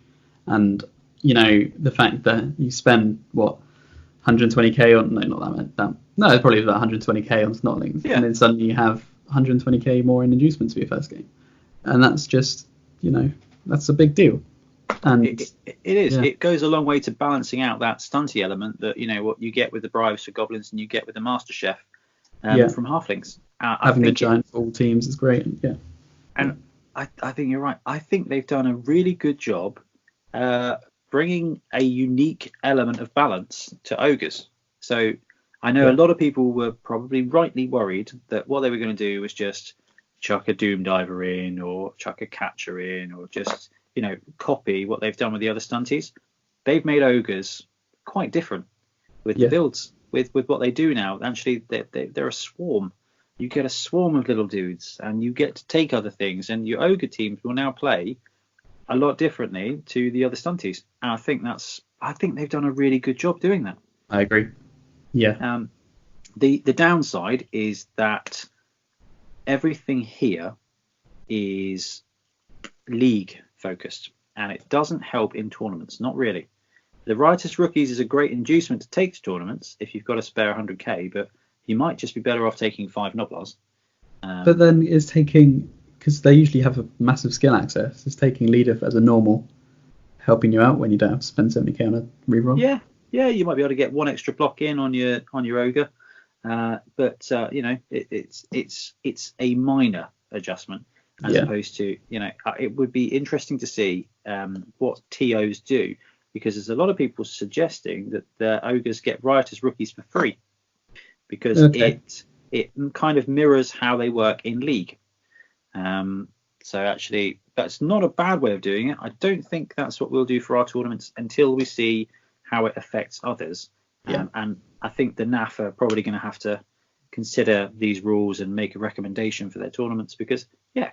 And, the fact that you spend, 120k on, no, not that, no, it's probably about 120k on Snotlings. Yeah. And then suddenly you have 120k more in inducements for your first game. and that's just, that's a big deal. And it is. yeah. It goes a long way to balancing out that stunty element that what you get with the bribes for goblins and you get with the Master Chef from halflings. Having the giant all teams is great. Yeah. And I think you're right. I think they've done a really good job bringing a unique element of balance to ogres. So I know a lot of people were probably rightly worried that what they were going to do was just chuck a Doom Diver in or chuck a Catcher in or just, copy what they've done with the other stunties. They've made ogres quite different with the builds, with what they do now. Actually, they're a swarm. You get a swarm of little dudes and you get to take other things, and your ogre teams will now play a lot differently to the other stunties. And I think they've done a really good job doing that. I agree. Yeah. The downside is that everything here is league focused, and it doesn't help in tournaments. Not really. The Riotous Rookies is a great inducement to take to tournaments if you've got a spare 100k, but you might just be better off taking 5 Noblars. But then is taking, because they usually have a massive skill access, is taking leader as a normal helping you out when you don't have to spend 70k on a reroll? Yeah, you might be able to get one extra block in on your ogre, but it's a minor adjustment as opposed to it would be interesting to see what TOs do, because there's a lot of people suggesting that the ogres get Riotous Rookies for free because it kind of mirrors how they work in League. So actually, that's not a bad way of doing it. I don't think that's what we'll do for our tournaments until we see how it affects others. And I think the NAF are probably going to have to consider these rules and make a recommendation for their tournaments, because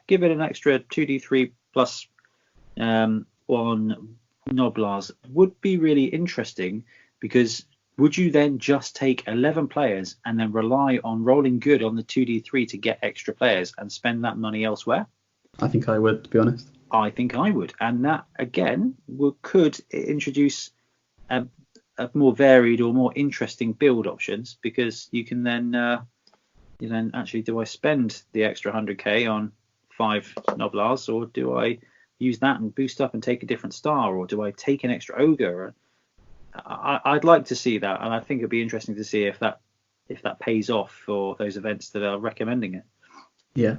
give it an extra 2d3 plus 1 Noblars would be really interesting, because would you then just take 11 players and then rely on rolling good on the 2d3 to get extra players and spend that money elsewhere? I think I would, to be honest. I think I would. And that, again, could introduce a more varied or more interesting build options, because you can then actually, do I spend the extra 100k on 5 Noblars, or do I use that and boost up and take a different star, or do I take an extra ogre? I'd like to see that, and I think it'd be interesting to see if that pays off for those events that are recommending it. Yeah,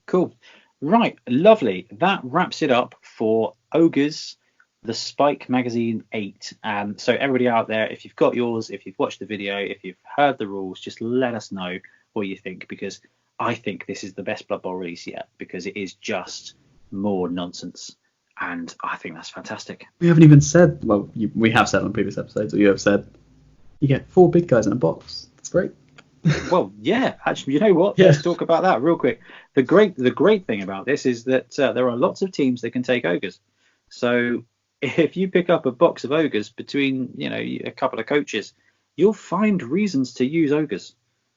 cool. Right, lovely. That wraps it up for Ogres, the Spike Magazine 8. So everybody out there, if you've got yours, if you've watched the video, if you've heard the rules, just let us know what you think, because I think this is the best Blood Bowl release yet, because it is just more nonsense. And I think that's fantastic. We haven't even said, well, we have said on previous episodes, or you have said, you get 4 big guys in a box. That's great. Well, yeah, actually, you know what? Let's talk about that real quick. The great thing about this is that there are lots of teams that can take ogres. So if you pick up a box of ogres between, a couple of coaches, you'll find reasons to use ogres.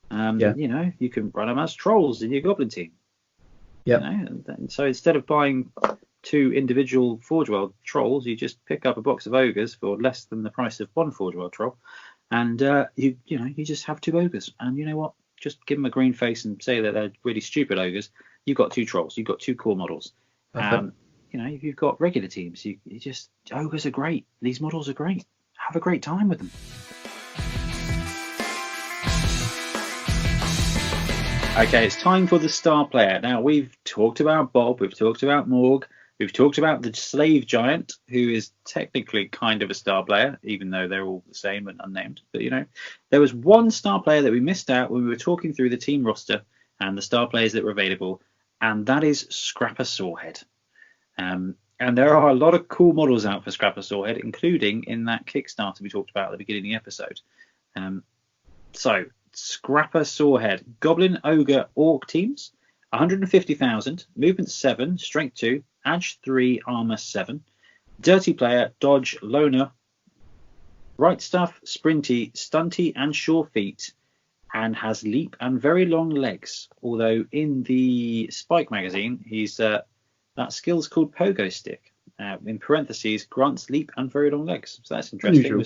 You can run them as trolls in your goblin team. And so instead of buying 2 individual Forge World trolls, you just pick up a box of ogres for less than the price of 1 Forge World troll, and you just have 2 ogres. And you know what? Just give them a green face and say that they're really stupid ogres. You've got 2 trolls. You've got 2 core models. If you've got regular teams, you just, ogres are great. These models are great. Have a great time with them. Okay, it's time for the star player. Now, we've talked about Bob, we've talked about Morg, we've talked about the slave giant, who is technically kind of a star player, even though they're all the same and unnamed. But, there was one star player that we missed out when we were talking through the team roster and the star players that were available, and that is Scrappa Sorehead. And there are a lot of cool models out for Scrappa Sorehead, including in that Kickstarter we talked about at the beginning of the episode. So, Scrappa Sorehead, Goblin, Ogre, Orc teams, 150,000, movement 7, strength 2, edge 3, armor 7, dirty player, dodge, loner, right stuff, sprinty, stunty, and sure feet, and has leap and very long legs. Although in the Spike magazine, he's that skill's called Pogo Stick. In parentheses, grants leap and very long legs. So that's interesting.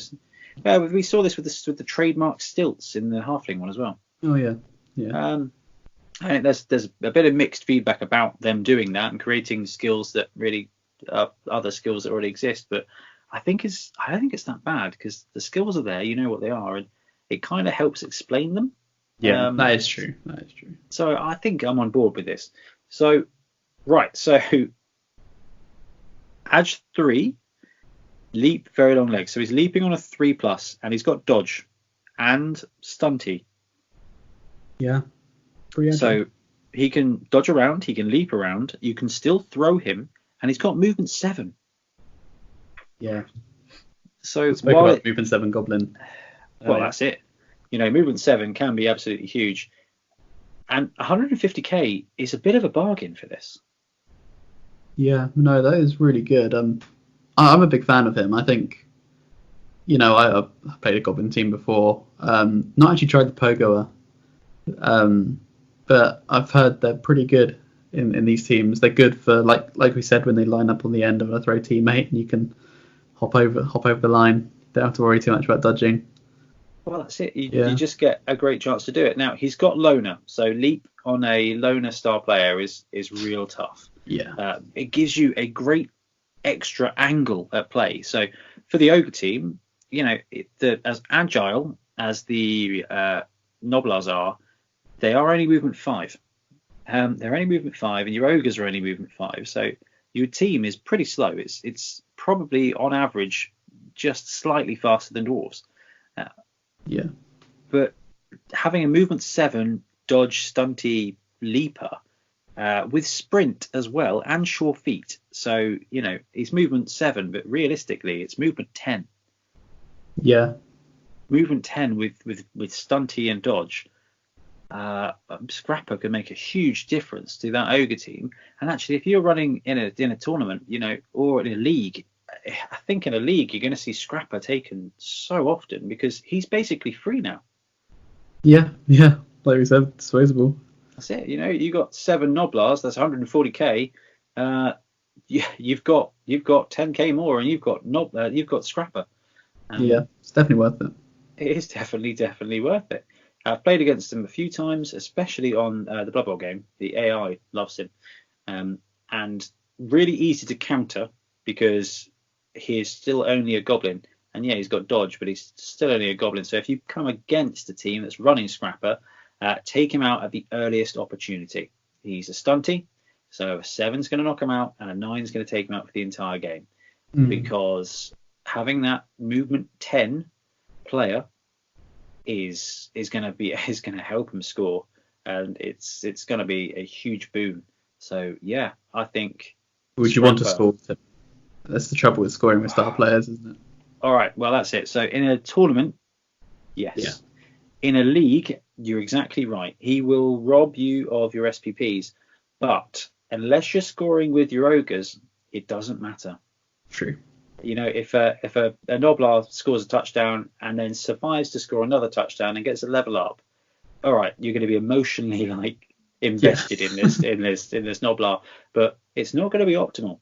We saw this with the trademark stilts in the Halfling one as well. Oh yeah. I think there's a bit of mixed feedback about them doing that and creating skills that really other skills that already exist. But I don't think it's that bad because the skills are there, you know what they are, and it kind of helps explain them. Yeah, that is true. That is true. So I think I'm on board with this. So right, so Edge 3, leap, very long legs. So he's leaping on a 3+, and he's got dodge and stunty. Yeah. So he can dodge around, he can leap around, you can still throw him, and he's got movement 7. Yeah. So while about movement 7 goblin. Well, that's it. You know, movement 7 can be absolutely huge. And 150k is a bit of a bargain for this. Yeah, no, that is really good. I'm a big fan of him. I think, you know, I played a goblin team before. Not actually tried the Pogoer. But I've heard they're pretty good in these teams. They're good for like we said when they line up on the end of a throw teammate and you can hop over the line. Don't have to worry too much about dodging. Well, that's it. You just get a great chance to do it. Now he's got loner, so leap on a loner star player is real tough. Yeah. It gives you a great extra angle at play. So for the Ogre team, you know, as agile as the Noblars are, they are only movement 5. They're only movement 5, and your Ogres are only movement 5. So your team is pretty slow. It's probably on average just slightly faster than dwarves. Yeah. But having a movement 7 dodge stunty leaper with sprint as well and sure feet. So, you know, it's movement 7, but realistically it's movement 10. Yeah. Movement 10 with stunty and dodge. Scrappa could make a huge difference to that Ogre team. And actually, if you're running in a tournament, you know, or in a league, I think in a league you're going to see Scrappa taken so often because he's basically free now. Yeah, like we said, disposable. That's it. You know, you got 7 Noblars, that's 140k. You've got 10k more, and you've got Scrappa. Yeah, it's definitely worth it. It is definitely worth it. I've played against him a few times, especially on the Blood Bowl game. The AI loves him, and really easy to counter because he is still only a goblin. And yeah, he's got dodge, but he's still only a goblin. So if you come against a team that's running Scrappa, take him out at the earliest opportunity. He's a stunty, so a 7's going to knock him out, and a 9's going to take him out for the entire game. Because having that movement 10 player is going to help him score, and it's going to be a huge boon. So yeah, I think. Would you want to score? That's the trouble with scoring with star players, isn't it? All right, well that's it. So in a tournament, yes. Yeah. In a league, you're exactly right. He will rob you of your SPPs, but unless you're scoring with your Ogres, it doesn't matter. True. You know, if a Noblar scores a touchdown and then survives to score another touchdown and gets a level up, all right, you're going to be emotionally like invested in this Noblar, but it's not going to be optimal.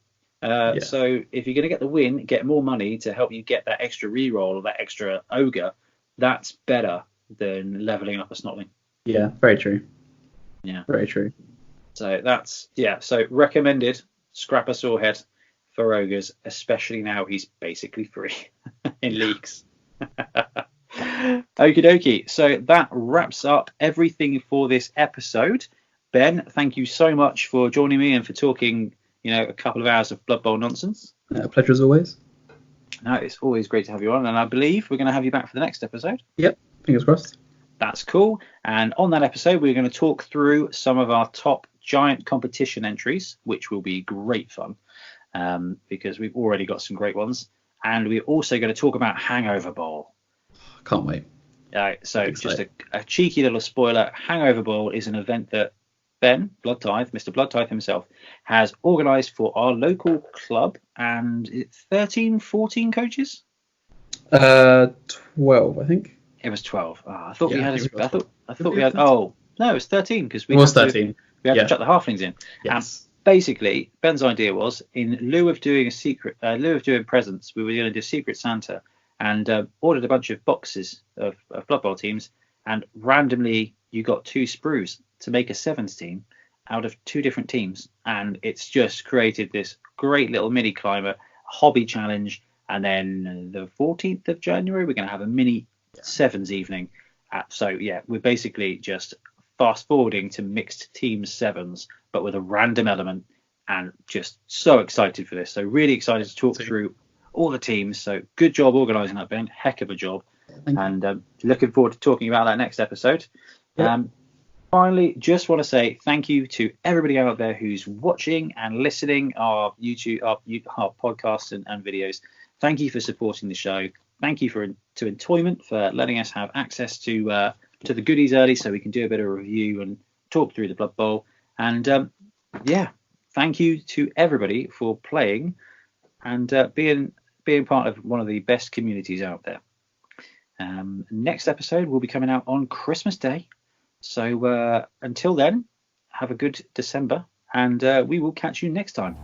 So if you're going to get the win, get more money to help you get that extra reroll or that extra Ogre, that's better than leveling up a Snotling. Yeah, very true. Yeah, very true. So so recommended Scrappa Sorehead for Ogres, especially now he's basically free in leagues. Okie dokie. So that wraps up everything for this episode. Ben, thank you so much for joining me and for talking, you know, a couple of hours of Blood Bowl nonsense. Pleasure as always. No, it's always great to have you on, and I believe we're going to have you back for the next episode. Yep, fingers crossed. That's cool. And on that episode, we're going to talk through some of our top giant competition entries, which will be great fun. Because we've already got some great ones. And we're also going to talk about Hangover Bowl. Can't wait. So just a cheeky little spoiler. Hangover Bowl is an event that Ben, Bloodtithe, Mr. Bloodtithe himself, has organised for our local club. And it's 13, 14 coaches? 12, I think. It was 12. I thought we had. I thought we had. Oh, no, it was 13 because we had 13. We had to chuck the halflings in. Yes. Basically, Ben's idea was, in lieu of doing presents, we were going to do Secret Santa, and ordered a bunch of boxes of Blood Bowl teams and randomly you got 2 sprues to make a 7s team out of 2 different teams, and it's just created this great little mini climber hobby challenge. And then the 14th of January, we're going to have a mini 7s evening. So yeah, we're basically just fast forwarding to mixed team 7s, but with a random element, and just so excited for this. So really excited to talk through all the teams. So good job organising that, Ben. Heck of a job. And looking forward to talking about that next episode. Yep. Finally, just want to say thank you to everybody out there who's watching and listening our YouTube, our podcasts and videos. Thank you for supporting the show. Thank you to Entoyment for letting us have access to the goodies early, so we can do a bit of review and talk through the Blood Bowl. And thank you to everybody for playing and being part of one of the best communities out there. Next episode will be coming out on Christmas Day. So until then, have a good December, and we will catch you next time.